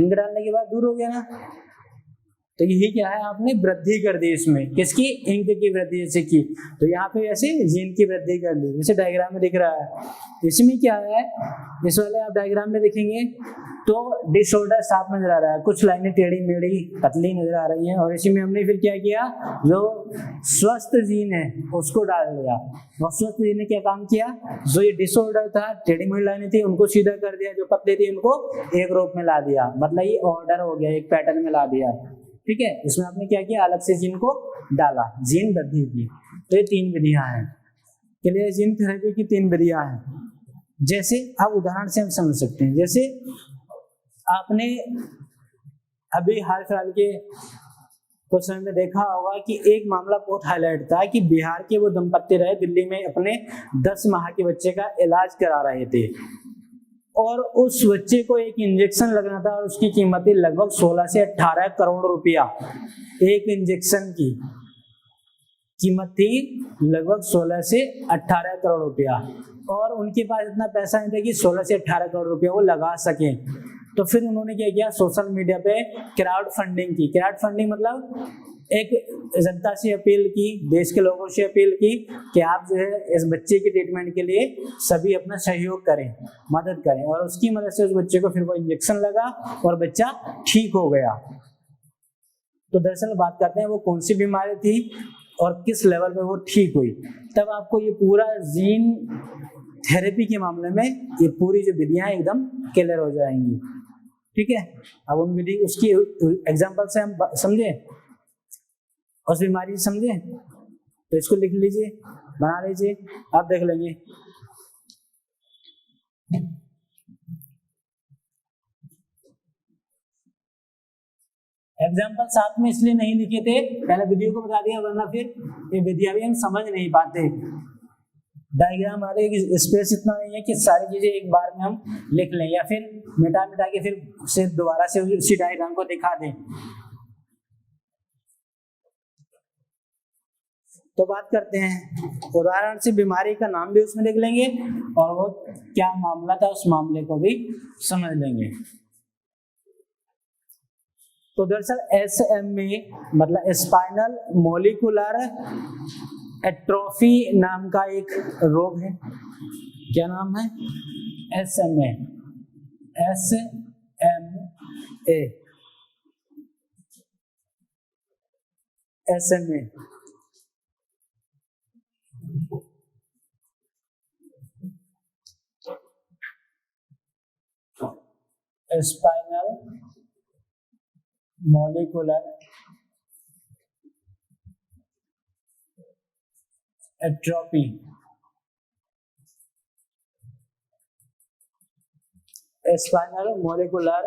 इंक डालने के बाद दूर हो गया ना। तो यही क्या है, आपने वृद्धि कर दी इसमें, किसकी, इंक की वृद्धि जैसे की, तो यहाँ पे ऐसे जीन की वृद्धि कर दी, जैसे डायग्राम में दिख रहा है। इसमें क्या है, इस वाले आप डायग्राम में देखेंगे तो डिसऑर्डर साफ नजर आ रहा है, कुछ लाइनें टेढ़ी मेढ़ी पतली नजर आ रही हैं, और इसी में हमने फिर क्या किया, जो स्वस्थ जीन है उसको डाल दिया। और स्वस्थ जीन ने क्या काम किया, जो ये डिसऑर्डर था, टेढ़ी मेढ़ी लाइनें थी, उनको सीधा कर दिया, जो पतले थे उनको एक रूप में ला दिया, मतलब ये ऑर्डर हो गया, एक पैटर्न में ला दिया, ठीक है। इसमें आपने क्या किया, अलग से जीन को डाला, जीन वृद्धि की। तो ये तीन विधियां हैं, क्लियर, जीन थेरेपी की तीन विधियां हैं। जैसे अब उदाहरण से हम समझ सकते हैं, जैसे आपने अभी हाल फिलहाल के कुछ समय में देखा होगा कि एक मामला बहुत हाईलाइट था कि बिहार के वो दंपत्ति रहे, दिल्ली में अपने 10 माह के बच्चे का इलाज करा रहे थे, और उस बच्चे को एक इंजेक्शन लगना था, और उसकी कीमत थी लगभग 16 से 18 करोड़ रुपया। एक इंजेक्शन की कीमत थी लगभग 16 से 18 करोड़ रुपया, और उनके पास इतना पैसा नहीं था कि 16 से 18 करोड़ रुपया वो लगा सके। तो फिर उन्होंने क्या किया, सोशल मीडिया पे क्राउड फंडिंग की। क्राउड फंडिंग मतलब एक जनता से अपील की, देश के लोगों से अपील की कि आप जो है इस बच्चे के ट्रीटमेंट के लिए सभी अपना सहयोग करें, मदद करें, और उसकी मदद से उस बच्चे को फिर वो इंजेक्शन लगा और बच्चा ठीक हो गया। तो दरअसल बात करते हैं वो कौन सी बीमारी थी और किस लेवल पे वो ठीक हुई, तब आपको ये पूरा जीन थेरेपी के मामले में ये पूरी जो विधियां एकदम क्लियर हो जाएंगी, ठीक है। अब उन विधि उसकी एग्जांपल से हम समझे, उस बीमारी समझे, तो इसको लिख लीजिए, बना लीजिए, आप देख लेंगे। एग्जाम्पल साथ में इसलिए नहीं लिखे थे, पहले वीडियो को बता दिया, वरना फिर ये विधियां भी हम समझ नहीं पाते। डायग्राम वाले स्पेस इतना नहीं है कि सारी चीजें एक बार में हम लिख लें, या फिर मिटा मिटा के फिर से दोबारा से उसी डायग्राम को दिखा दें। तो बात करते हैं, उदाहरण से बीमारी का नाम भी उसमें लिख लेंगे, और वो क्या मामला था उस मामले को भी समझ लेंगे। तो दरअसल SMA मतलब स्पाइनल मोलिकुलर एट्रोफी नाम का एक रोग है। क्या नाम है? SMA। SMA SMA, spinal molecular atrophy, spinal molecular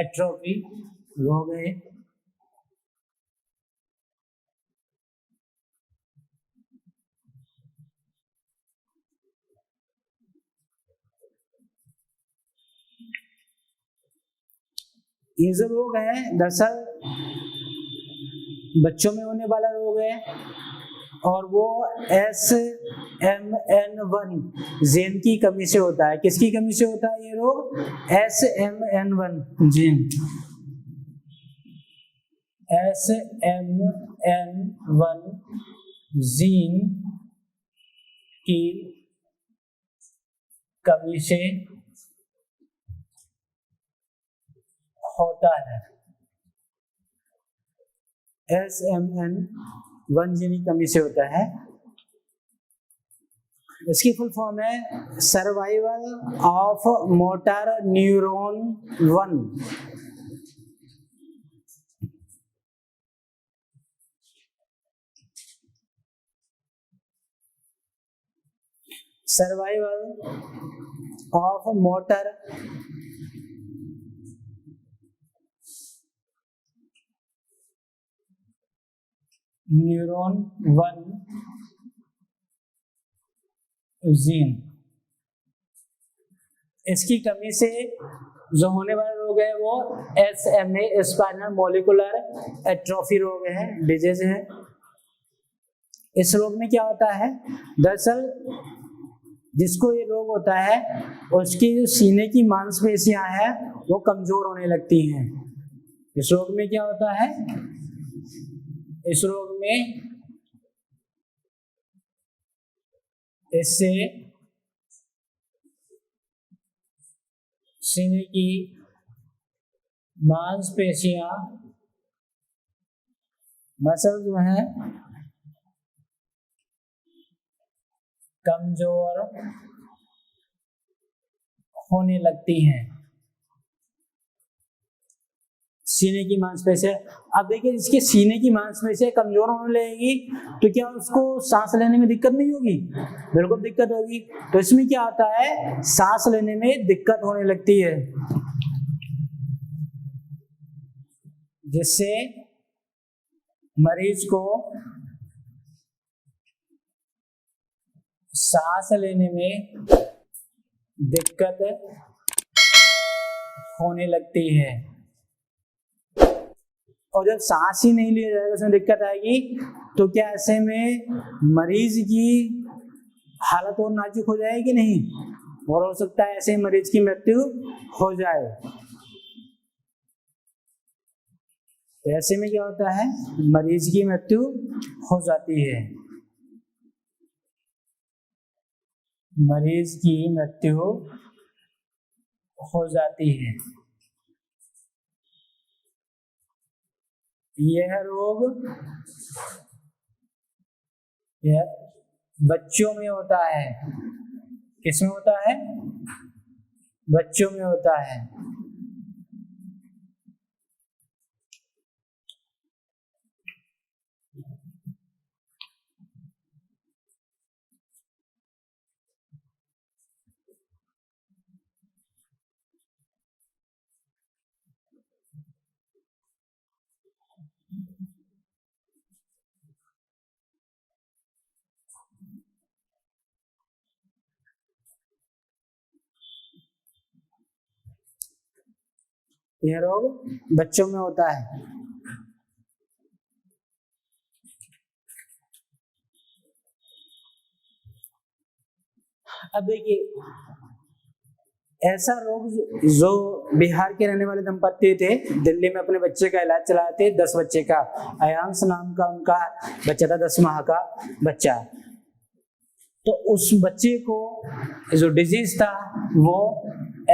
atrophy रोग है। ये जो रोग है दरअसल बच्चों में होने वाला रोग है और वो SMN1 जीन की कमी से होता है। किसकी कमी से होता है ये रोग? SMN1 जीन, SMN1 जीन की कमी से होता है। SMN1 जीन की कमी से होता है। इसकी फुल फॉर्म है survival of motor neuron 1। Survival of motor neuron 1 gene, इसकी कमी से जो होने वाला रोग है वो SMA स्पाइनल मॉलिक्यूलर एट्रोफी रोग है, डिजीज है। इस रोग में क्या होता है दरअसल जिसको ये रोग होता है उसकी जो सीने की मांसपेशियां हैं वो कमजोर होने लगती हैं। इस रोग में क्या होता है? इस रोग में इससे सीने की मांसपेशियां मसल जो है कमजोर होने लगती हैं। सीने की मांसपेशियां, अब देखिए इसके सीने की मांसपेशियां कमजोर होने लगेगी तो क्या उसको सांस लेने में दिक्कत नहीं होगी? बिल्कुल दिक्कत होगी। तो इसमें क्या होता है सांस लेने में दिक्कत होने लगती है, जिससे मरीज को सांस लेने में दिक्कत होने लगती है। और जब सांस ही नहीं लिया जाएगा उसमें दिक्कत आएगी तो क्या ऐसे में मरीज की हालत और नाजुक हो जाएगी नहीं, और हो सकता है ऐसे मरीज की मृत्यु हो जाए। तो ऐसे में क्या होता है मरीज की मृत्यु हो जाती है, मरीज की मृत्यु हो जाती है। यह रोग बच्चों में होता है। किसमें होता है? बच्चों में होता है। यह रोग बच्चों में होता है। अब देखिए ऐसा रोग जो बिहार के रहने वाले दंपत्ति थे, दिल्ली में अपने बच्चे का इलाज चलाए थे, 10 बच्चे का, अयांश नाम का उनका बच्चा था, 10 माह का बच्चा। तो उस बच्चे को जो डिजीज था वो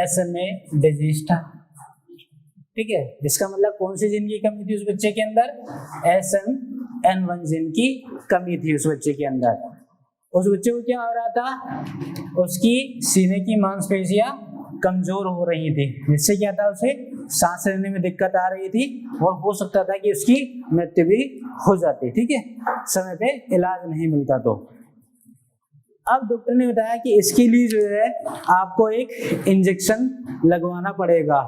SMA डिजीज था। ठीक है, इसका मतलब कौन सी जीन की कमी थी उस बच्चे के अंदर? SMN1 जीन की कमी थी उस बच्चे के अंदर। उस बच्चे को क्या हो रहा था? उसकी सीने की मांसपेशियां कमजोर हो रही थी, जिससे क्या था, उसे सांस लेने में दिक्कत आ रही थी और हो सकता था कि उसकी मृत्यु भी हो जाती। ठीक है, समय पे इलाज नहीं मिलता। तो अब डॉक्टर ने बताया कि इसके लिए जो है आपको एक इंजेक्शन लगवाना पड़ेगा,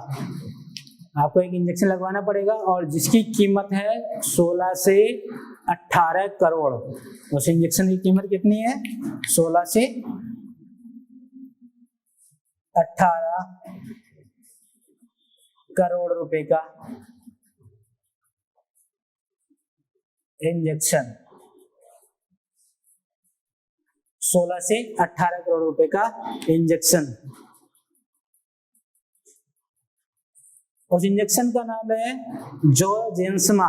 आपको एक इंजेक्शन लगवाना पड़ेगा, और जिसकी कीमत है 16 से 18 करोड़। उस इंजेक्शन की कीमत कितनी है? 16 से 18 करोड़ रुपए का इंजेक्शन, 16 से 18 करोड़ रुपए का इंजेक्शन। उस इंजेक्शन का नाम है जोलजेंसमा,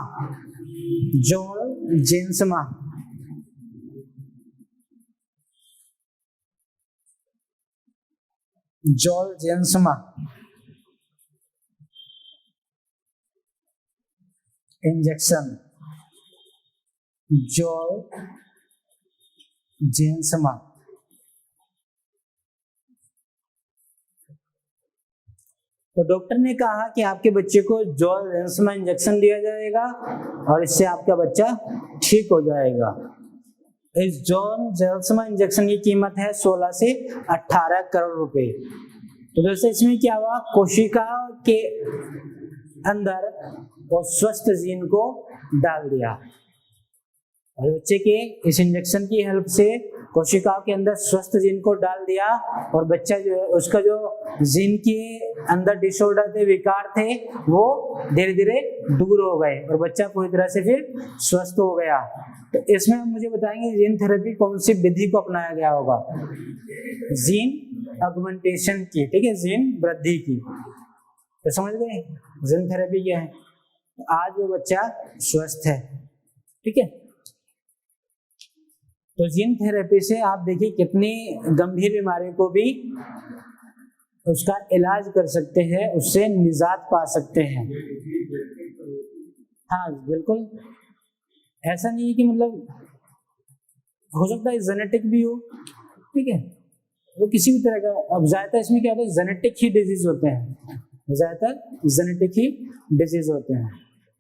जोलजेंसमा। जोलजेंसमा इंजेक्शन, जोलजेंसमा। तो डॉक्टर ने कहा कि आपके बच्चे को जोलजेंसमा इंजेक्शन दिया जाएगा और इससे आपका बच्चा ठीक हो जाएगा। इस जोलजेंसमा इंजेक्शन की कीमत है 16 से 18 करोड़ रुपए। तो दोस्तों इसमें क्या हुआ, कोशिका के अंदर वो स्वस्थ जीन को डाल दिया, और बच्चे के इस इंजेक्शन की हेल्प से कोशिकाओं के अंदर स्वस्थ जीन को डाल दिया, और बच्चा जो है उसका जो जीन के अंदर डिसऑर्डर थे, विकार थे, वो धीरे धीरे दूर हो गए और बच्चा पूरी तरह से फिर स्वस्थ हो गया। तो इसमें हम मुझे बताएंगे जीन थेरेपी कौन सी विधि को अपनाया गया होगा? जीन ऑगमेंटेशन की, ठीक है, जीन वृद्धि की। तो समझ गए जीन थेरेपी क्या है? आज वो बच्चा स्वस्थ है, ठीक है। तो जीन थेरेपी से आप देखिए कितनी गंभीर बीमारी को भी उसका इलाज कर सकते हैं, उससे निजात पा सकते हैं। हाँ बिल्कुल, ऐसा नहीं है कि मतलब हो सकता है जेनेटिक भी हो, ठीक है, वो किसी भी तरह का। अब ज्यादातर इसमें क्या होता है, जेनेटिक ही डिजीज होते हैं, ज्यादातर जेनेटिक ही डिजीज होते हैं,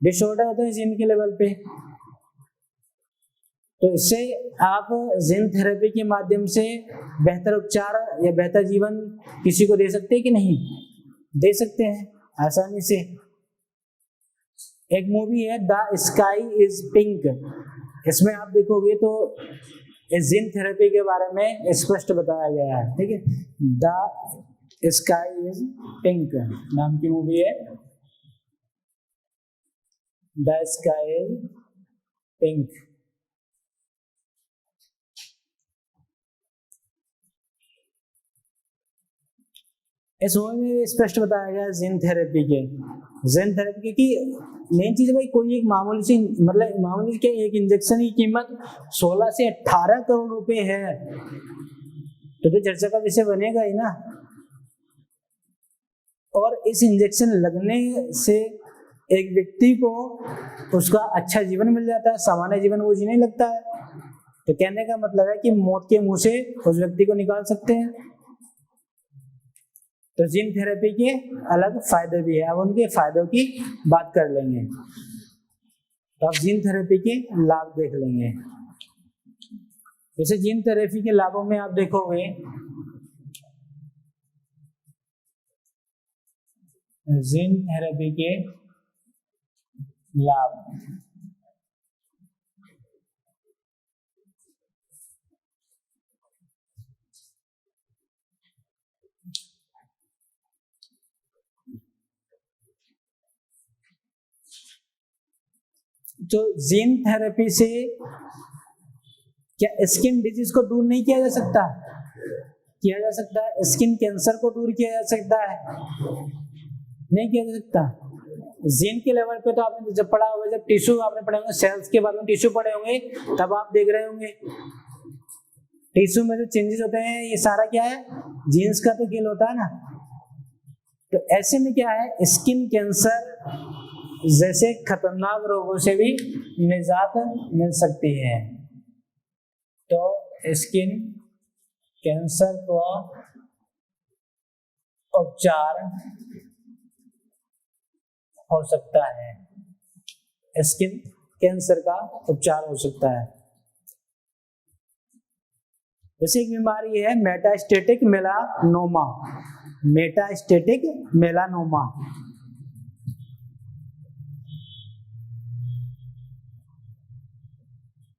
डिसऑर्डर होते हैं जीन के लेवल पे। तो इससे आप जीन थेरेपी के माध्यम से बेहतर उपचार या बेहतर जीवन किसी को दे सकते हैं कि नहीं? दे सकते हैं आसानी से। एक मूवी है द स्काई इज पिंक, इसमें आप देखोगे तो इस जीन थेरेपी के बारे में स्पष्ट बताया गया है, ठीक है। द स्काई इज पिंक नाम की मूवी है, द स्काई इज पिंक। इस मूवी में स्पष्ट बताया गया जीन थेरेपी की मेन चीज भाई कोई एक मामूली सी, मतलब मामूली के एक इंजेक्शन की कीमत 16 से 18 करोड़ रुपए है, तो चर्चा का विषय बनेगा ही ना। और इस इंजेक्शन लगने से एक व्यक्ति को उसका अच्छा जीवन मिल जाता है, सामान्य जीवन वो जीने लगता है। तो कहने का मतलब है कि मौत के मुंह से उस व्यक्ति को निकाल सकते हैं। तो जीन थेरेपी के अलग फायदे भी है, अब उनके फायदों की बात कर लेंगे। तो आप जीन थेरेपी के लाभ देख लेंगे। जैसे जीन थेरेपी के लाभों में आप देखोगे, जीन थेरेपी के लाभ, तो जीन थेरेपी से क्या स्किन डिजीज को दूर नहीं किया जा सकता? किया जा सकता है। स्किन कैंसर को दूर किया जा सकता है? नहीं किया जा सकता। जीन के लेवल पे तो आपने जब पढ़ा होगा, जब टिश्यू आपने पढ़े होंगे, सेल्स के बारे में टिश्यू पढ़े होंगे, तब आप देख रहे होंगे टिश्यू में जो चेंजेस होते हैं ये सारा क्या है? जीन्स का तो खेल होता है ना। तो ऐसे में क्या है, स्किन कैंसर जैसे खतरनाक रोगों से भी निजात मिल सकती है। तो स्किन कैंसर को उपचार हो सकता है, स्किन कैंसर का उपचार हो सकता है। जैसे एक बीमारी है metastatic melanoma, metastatic melanoma.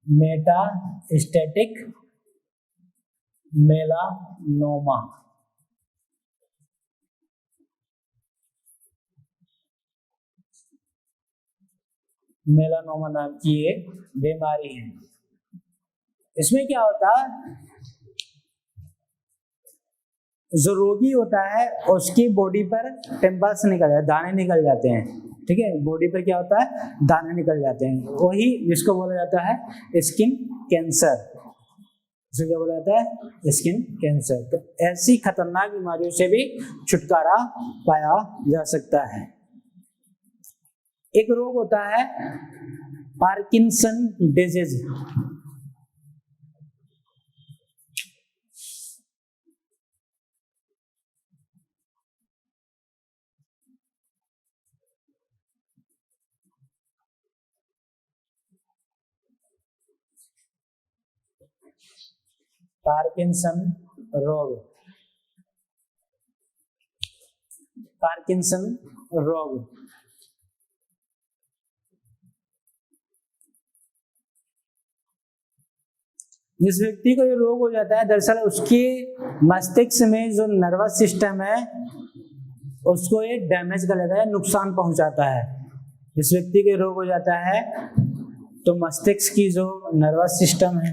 Metastatic melanoma melanoma नाम की एक बीमारी है। इसमें क्या होता है, जो रोगी होता है उसकी बॉडी पर पिंपल्स निकल जाते, दाने निकल जाते हैं। ठीक है, बॉडी पर क्या होता है, दाने निकल जाते हैं, वही जिसको बोला जाता है स्किन कैंसर। इसे क्या बोला जाता है, स्किन कैंसर। तो ऐसी खतरनाक बीमारियों से भी छुटकारा पाया जा सकता है। एक रोग होता है पार्किंसन डिजीज। पार्किंसन रोग, पार्किंसन रोग। जिस व्यक्ति को ये रोग हो जाता है, दरअसल उसके मस्तिष्क में जो नर्वस सिस्टम है उसको ये डैमेज कर लेता है, नुकसान पहुंचाता है। जिस व्यक्ति को रोग हो जाता है तो मस्तिष्क की जो नर्वस सिस्टम है,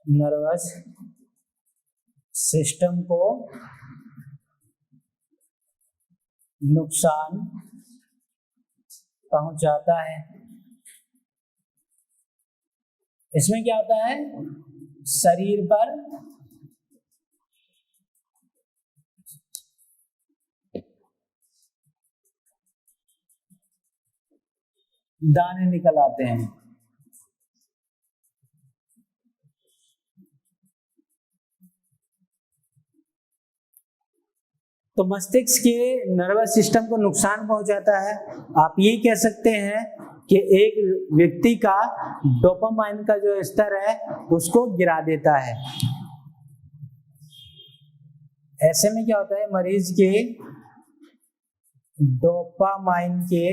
नर्वस सिस्टम को नुकसान पहुंचाता है। इसमें क्या होता है, शरीर पर दाने निकल आते हैं। तो मस्तिष्क के नर्वस सिस्टम को नुकसान पहुंचाता है। आप ये कह सकते हैं कि एक व्यक्ति का डोपामाइन का जो स्तर है उसको गिरा देता है। ऐसे में क्या होता है, मरीज के डोपामाइन के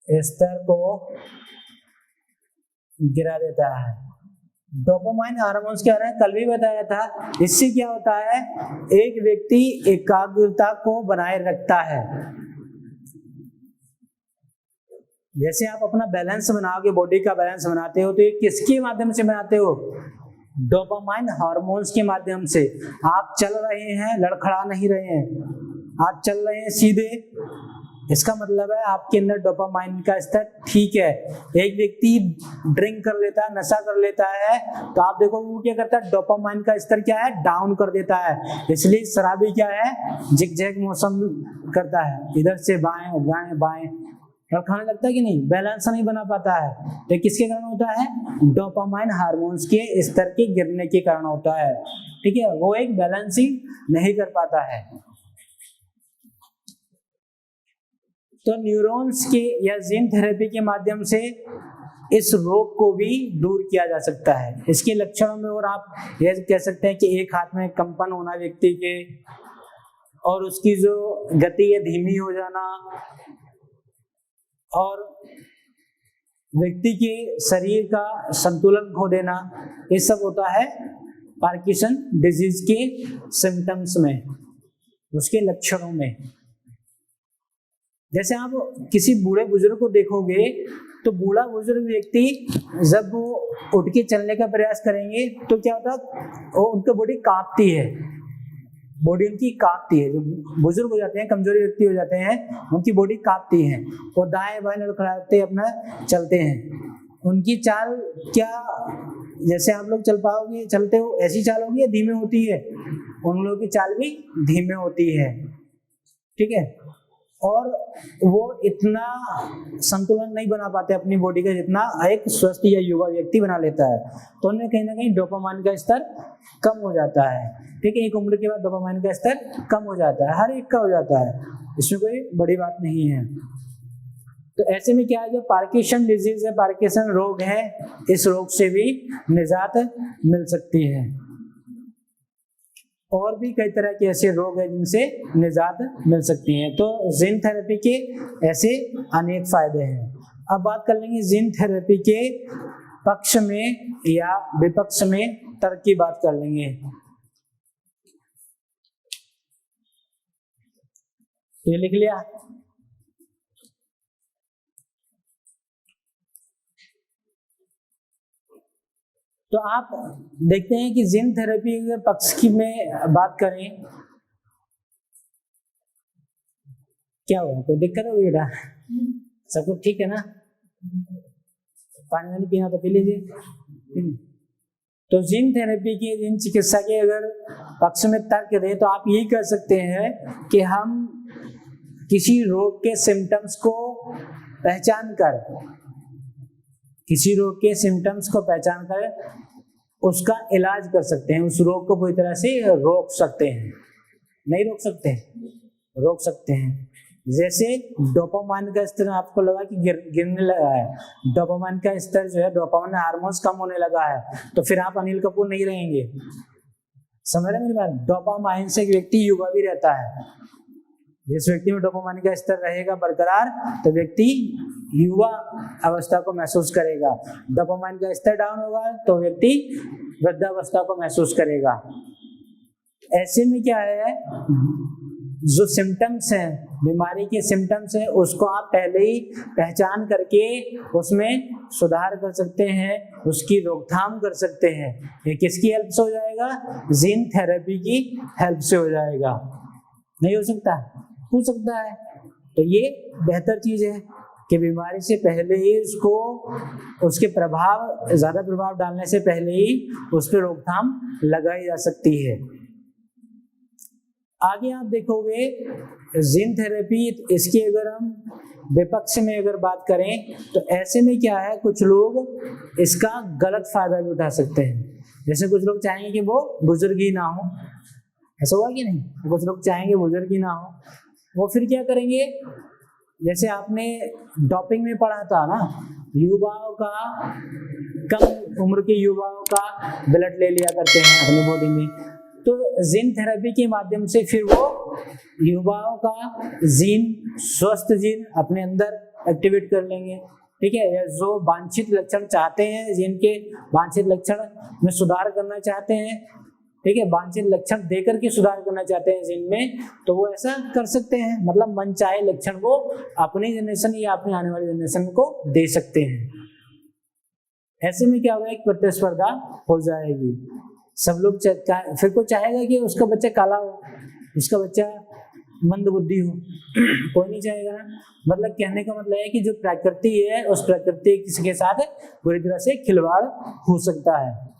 स्तर को गिरा देता है। डोपामाइन हार्मोन्स क्या है, कल भी बताया था। इससे क्या होता है, एक व्यक्ति एकाग्रता को बनाए रखता है। जैसे आप अपना बैलेंस बनाओगे, बॉडी का बैलेंस बनाते हो, तो ये किसके माध्यम से बनाते हो, डोपामाइन हार्मोन्स के माध्यम से। आप चल रहे हैं, लड़खड़ा नहीं रहे हैं, आप चल रहे हैं सीधे, इसका मतलब है आपके अंदर डोपामाइन का स्तर ठीक है। एक व्यक्ति ड्रिंक कर लेता है, नशा कर लेता है, तो आप देखो वो क्या करता है, डोपामाइन का स्तर क्या है, डाउन कर देता है। इसलिए शराबी क्या है, जिगजैग मौसम करता है, इधर से बाएं दाएं बाएं, खाने लगता है कि नहीं, बैलेंस नहीं बना पाता है। तो किसके कारण होता है, डोपामाइन हार्मोन्स के स्तर के गिरने के कारण होता है। ठीक है, वो एक बैलेंसिंग नहीं कर पाता है। तो न्यूरॉन्स के या जीन थेरेपी के माध्यम से इस रोग को भी दूर किया जा सकता है। इसके लक्षणों में और आप यह कह सकते हैं कि एक हाथ में कंपन होना व्यक्ति के, और उसकी जो गति है धीमी हो जाना, और व्यक्ति के शरीर का संतुलन खो देना, ये सब होता है पार्किंसन डिजीज के सिम्टम्स में, उसके लक्षणों में। जैसे आप किसी बूढ़े बुजुर्ग को देखोगे तो बूढ़ा बुजुर्ग व्यक्ति जब वो उठ के चलने का प्रयास करेंगे तो क्या होता है, वो उनकी बॉडी कांपती है। बॉडी उनकी कांपती है। जो बुजुर्ग हो जाते हैं, कमजोरी व्यक्ति हो जाते हैं, उनकी बॉडी कांपती है, वो दाएं बाएं लड़खड़ाते अपना चलते हैं। उनकी चाल क्या जैसे आप लोग चल पाओगे, चलते हो ऐसी चाल होगी या धीमे होती है? उन लोगों की चाल भी धीमे होती है, ठीक है। और वो इतना संतुलन नहीं बना पाते अपनी बॉडी का जितना एक स्वस्थ या युवा व्यक्ति बना लेता है। तो उनमें कहीं ना कहीं डोपामाइन का स्तर कम हो जाता है, ठीक है। एक उम्र के बाद डोपामाइन का स्तर कम हो जाता है, हर एक का हो जाता है, इसमें कोई बड़ी बात नहीं है। तो ऐसे में क्या है, जो पार्किंसन डिजीज है, पार्किंसन रोग है, इस रोग से भी निजात मिल सकती है। और भी कई तरह के ऐसे रोग हैं जिनसे निजात मिल सकती है। तो जिन थेरेपी के ऐसे अनेक फायदे हैं। अब बात कर लेंगे जिन थेरेपी के पक्ष में या विपक्ष में, तर्क की बात कर लेंगे। ये लिख लिया। तो आप देखते हैं कि जिन थेरेपी के पक्ष की में बात करें, क्या हुआ, कोई दिक्कत हो बेटा? सब कुछ ठीक है ना? पानी वानी पीना तो पी लीजिए। तो जिन थेरेपी के, जिन चिकित्सा के अगर पक्ष में तर्क दें तो आप यही कह सकते हैं कि हम किसी रोग के सिम्टम्स को पहचान कर, किसी रोग के सिम्टम्स को पहचान कर उसका इलाज कर सकते हैं, उस रोग को पूरी तरह से रोक सकते हैं। नहीं रोक सकते, रोक सकते हैं। जैसे डोपामाइन का स्तर आपको लगा कि गिरने लगा है, डोपामाइन का स्तर जो है, डोपामाइन हार्मोन्स कम होने लगा है, तो फिर आप अनिल कपूर नहीं रहेंगे। समझ रहे मेरी बात? डोपामाइन से एक व्यक्ति युवा भी रहता है। जिस व्यक्ति में डोपामाइन का स्तर रहेगा बरकरार, तो व्यक्ति युवा अवस्था को महसूस करेगा। डोपामाइन का स्तर डाउन होगा तो व्यक्ति वृद्धावस्था को महसूस करेगा। ऐसे में क्या है, जो सिम्टम्स हैं, बीमारी के सिम्टम्स हैं, उसको आप पहले ही पहचान करके उसमें सुधार कर सकते हैं, उसकी रोकथाम कर सकते हैं। ये किसकी हेल्प से हो जाएगा? जिन थेरेपी की हेल्प से हो जाएगा। नहीं हो सकता? हो सकता है। तो ये बेहतर चीज है कि बीमारी से पहले ही उसको, उसके प्रभाव, ज्यादा प्रभाव डालने से पहले ही उस पर रोकथाम लगाई जा सकती है। आगे आप देखोगे जिन थेरेपी, इसकी अगर हम विपक्ष में अगर बात करें तो ऐसे में क्या है, कुछ लोग इसका गलत फायदा भी उठा सकते हैं। जैसे कुछ लोग चाहेंगे कि वो बुजुर्ग ही ना हो, ऐसा हुआ कि नहीं? कुछ लोग चाहेंगे बुजुर्ग ही ना हो, वो फिर क्या करेंगे, जैसे आपने डोपिंग में पढ़ा था ना, युवाओं का, कम उम्र के युवाओं का ब्लड ले लिया करते हैं अपनी बॉडी में। तो जीन थेरेपी के माध्यम से फिर वो युवाओं का जीन, स्वस्थ जीन अपने अंदर एक्टिवेट कर लेंगे, ठीक है। जो वांछित लक्षण चाहते हैं, जिनके वांछित लक्षण में सुधार करना चाहते हैं, ठीक है, वांछित लक्षण देकर के सुधार करना चाहते हैं जिनमें, तो वो ऐसा कर सकते हैं। मतलब मनचाहे लक्षण वो अपनी जनरेशन या अपनी आने वाली जनरेशन को दे सकते हैं। ऐसे में क्या होगा, एक प्रतिस्पर्धा हो जाएगी। सब लोग फिर कोई चाहेगा कि उसका बच्चा काला हो, उसका बच्चा मंदबुद्धि हो, कोई नहीं चाहेगा ना। मतलब कहने का मतलब है कि जो प्रकृति है, उस प्रकृति के साथ पूरी तरह से खिलवाड़ हो सकता है।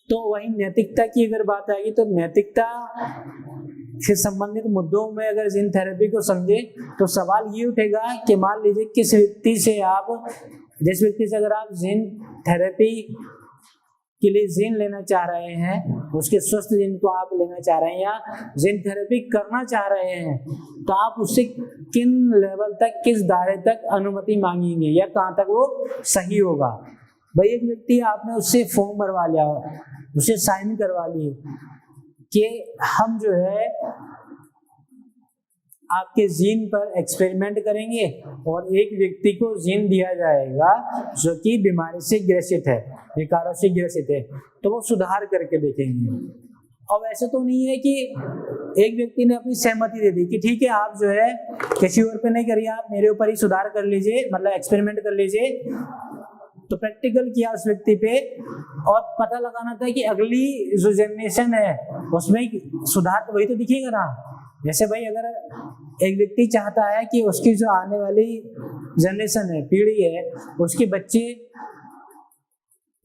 तो वही नैतिकता की अगर बात आएगी तो नैतिकता से संबंधित मुद्दों में अगर जिन थेरेपी को समझे तो सवाल ये उठेगा कि मान लीजिए किस व्यक्ति से आप, जिस व्यक्ति से अगर आप जिन थेरेपी के लिए जिन लेना चाह रहे हैं, उसके स्वस्थ जिन को आप लेना चाह रहे हैं या जिन थेरेपी करना चाह रहे हैं, तो आप उससे किन लेवल तक, किस दायरे तक अनुमति मांगेंगे या कहाँ तक वो सही होगा। भाई एक व्यक्ति, आपने उससे फॉर्म भरवा लिया, उसे साइन करवा लिए कि हम जो है आपके जीन पर एक्सपेरिमेंट करेंगे और एक व्यक्ति को जीन दिया जाएगा जो कि बीमारी से ग्रसित है, विकारों से ग्रसित है, तो वो सुधार करके देखेंगे। अब ऐसा तो नहीं है कि एक व्यक्ति ने अपनी सहमति दे दी कि ठीक है आप जो है किसी और पे नहीं करिए, आप मेरे ऊपर ही सुधार कर लीजिए, मतलब एक्सपेरिमेंट कर लीजिए, तो प्रैक्टिकल किया उस व्यक्ति पे और पता लगाना था कि अगली जो जनरेशन है उसमें सुधार तो वही तो दिखेगा ना। जैसे भाई अगर एक व्यक्ति चाहता है कि उसकी जो आने वाली जनरेशन है, पीढ़ी है, उसके बच्चे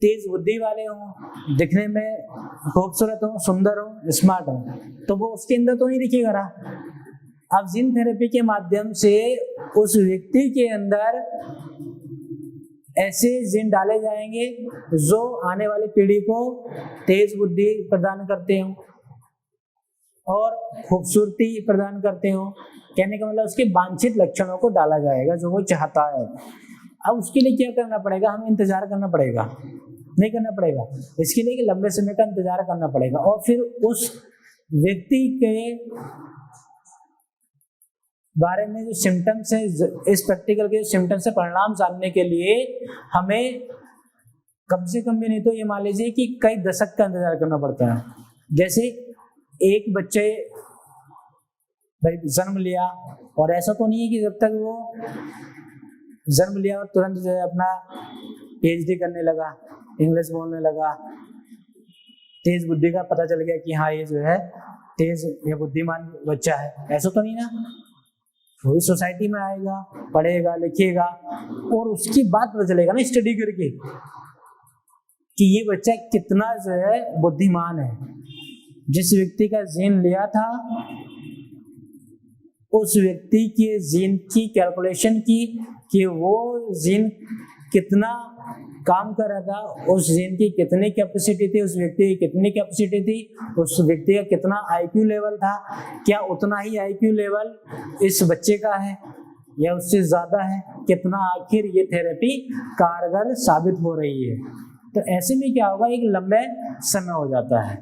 तेज बुद्धि वाले हों, दिखने में खूबसूरत हों, सुंदर हों, स्मार्ट हों, तो वो उसके अंदर तो नहीं दिखेगा ना। अब जीन थेरेपी के माध्यम से उस व्यक्ति के अंदर ऐसे जीन डाले जाएंगे जो आने वाली पीढ़ी को तेज बुद्धि प्रदान करते हो और खूबसूरती प्रदान करते हो। कहने का मतलब उसके वांछित लक्षणों को डाला जाएगा जो वो चाहता है। अब उसके लिए क्या करना पड़ेगा? हमें इंतजार करना पड़ेगा? नहीं करना पड़ेगा। इसके लिए कि लंबे समय का इंतजार करना पड़ेगा और फिर उस व्यक्ति के बारे में जो सिम्टम्स है, इस प्रैक्टिकल के सिम्टम्स से परिणाम जानने के लिए हमें कम से कम भी नहीं तो ये मान लीजिए कि कई दशक का इंतजार करना पड़ता है। जैसे एक बच्चे भाई जन्म लिया और ऐसा तो नहीं है कि जब तक वो जन्म लिया और तुरंत जो है अपना PhD करने लगा, इंग्लिश बोलने लगा, तेज बुद्धि का पता चल गया कि हाँ ये जो है तेज या बुद्धिमान बच्चा है, ऐसा तो नहीं ना। वो भी सोसाइटी में आएगा, पढ़ेगा, लिखेगा और उसकी बात पता चलेगा ना स्टडी करके कि ये बच्चा कितना जो है बुद्धिमान है। जिस व्यक्ति का जीन लिया था उस व्यक्ति के जीन की कैलकुलेशन की कि वो जीन कितना काम कर रहा था, उस जीन की कितनी कैपेसिटी थी, उस व्यक्ति की कितनी कैपेसिटी थी, उस व्यक्ति का कितना IQ लेवल था, क्या उतना ही IQ लेवल इस बच्चे का है या उससे ज्यादा है, कितना आखिर ये थेरेपी कारगर साबित हो रही है। तो ऐसे में क्या होगा, एक लंबे समय हो जाता है,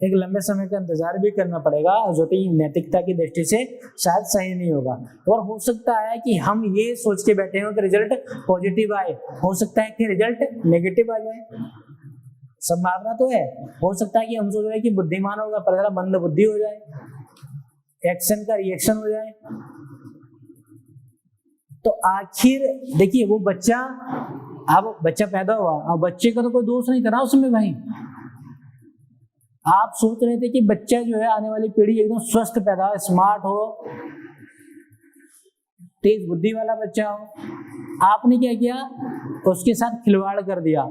एक लंबे समय का इंतजार भी करना पड़ेगा जो कि नैतिकता की दृष्टि से शायद सही नहीं होगा। और हो सकता है कि हम ये सोच के बैठे हो कि रिजल्ट पॉजिटिव आए, हो सकता है कि रिजल्ट नेगेटिव आ जाए, संभावना तो है। हो सकता है कि हम सोच रहे हैं कि बुद्धिमान होगा पर जरा मंद बुद्धि हो जाए, एक्शन का रिएक्शन हो जाए। तो आखिर देखिए वो बच्चा, अब बच्चा पैदा हुआ, अब बच्चे का तो कोई दोष नहीं करा उसमें भाई। आप सोच रहे थे कि बच्चा जो है आने वाली पीढ़ी एकदम स्वस्थ पैदा हो, स्मार्ट हो, तेज बुद्धि वाला बच्चा हो। आपने क्या किया, उसके साथ खिलवाड़ कर दिया।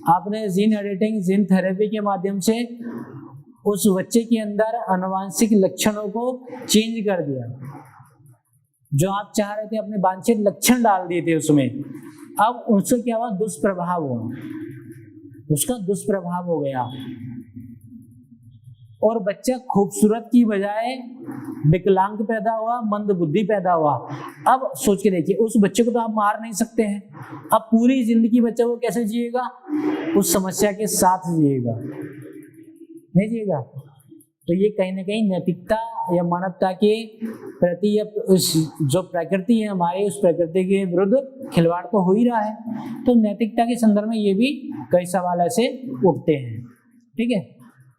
आपने जीन एडिटिंग, जीन थेरेपी के माध्यम से उस बच्चे के अंदर आनुवंशिक लक्षणों को चेंज कर दिया। जो आप चाह रहे थे अपने वांछित लक्षण डाल दिए थे उसमें, अब उससे क्या हुआ, दुष्प्रभाव हुआ, उसका दुष्प्रभाव हो गया और बच्चा खूबसूरत की बजाय विकलांग पैदा हुआ, मंद बुद्धि पैदा हुआ। अब सोच के देखिए, उस बच्चे को तो आप मार नहीं सकते हैं, अब पूरी जिंदगी बच्चा वो कैसे जिएगा, उस समस्या के साथ जिएगा, नहीं जिएगा। तो ये कहीं ना कहीं नैतिकता या मानवता के प्रति या उस जो प्रकृति है हमारे, उस प्रकृति के विरुद्ध खिलवाड़ तो हो ही रहा है। तो नैतिकता के संदर्भ में ये भी कई सवाल ऐसे उठते हैं। ठीक है,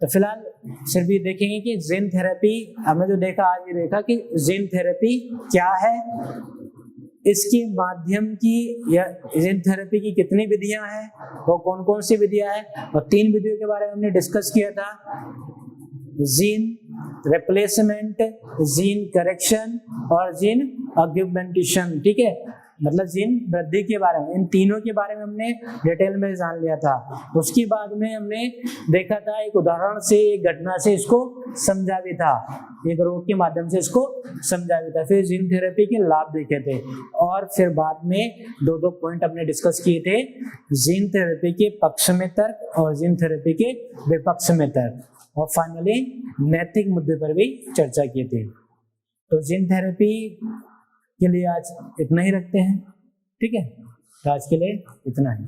तो फिलहाल सिर्फ ये देखेंगे कि जीन थेरेपी हमने जो देखा, आज ये देखा कि जीन थेरेपी क्या है, इसके माध्यम की या जीन थेरेपी की कितनी विधियां हैं, वो कौन कौन सी विधियां हैं, और 3 विधियों के बारे में हमने डिस्कस किया था, जीन रिप्लेसमेंट, जीन करेक्शन और जीन ऑगमेंटेशन। ठीक है, मतलब जीन वृद्धि के बारे में, इन तीनों के बारे में हमने डिटेल में जान लिया था। उसके बाद में हमने देखा था एक उदाहरण से, एक घटना से इसको समझा भी था, एक रोग के माध्यम से इसको समझा भी था। फिर जीन थेरेपी के लाभ देखे थे और फिर बाद में 2 पॉइंट हमने डिस्कस किए थे, जीन थेरेपी के पक्ष में तर्क और जीन थेरेपी के विपक्ष में तर्क, और फाइनली नैतिक मुद्दे पर भी चर्चा की थी। तो जीन थेरेपी के लिए आज इतना ही रखते हैं। ठीक है, तो आज के लिए इतना ही।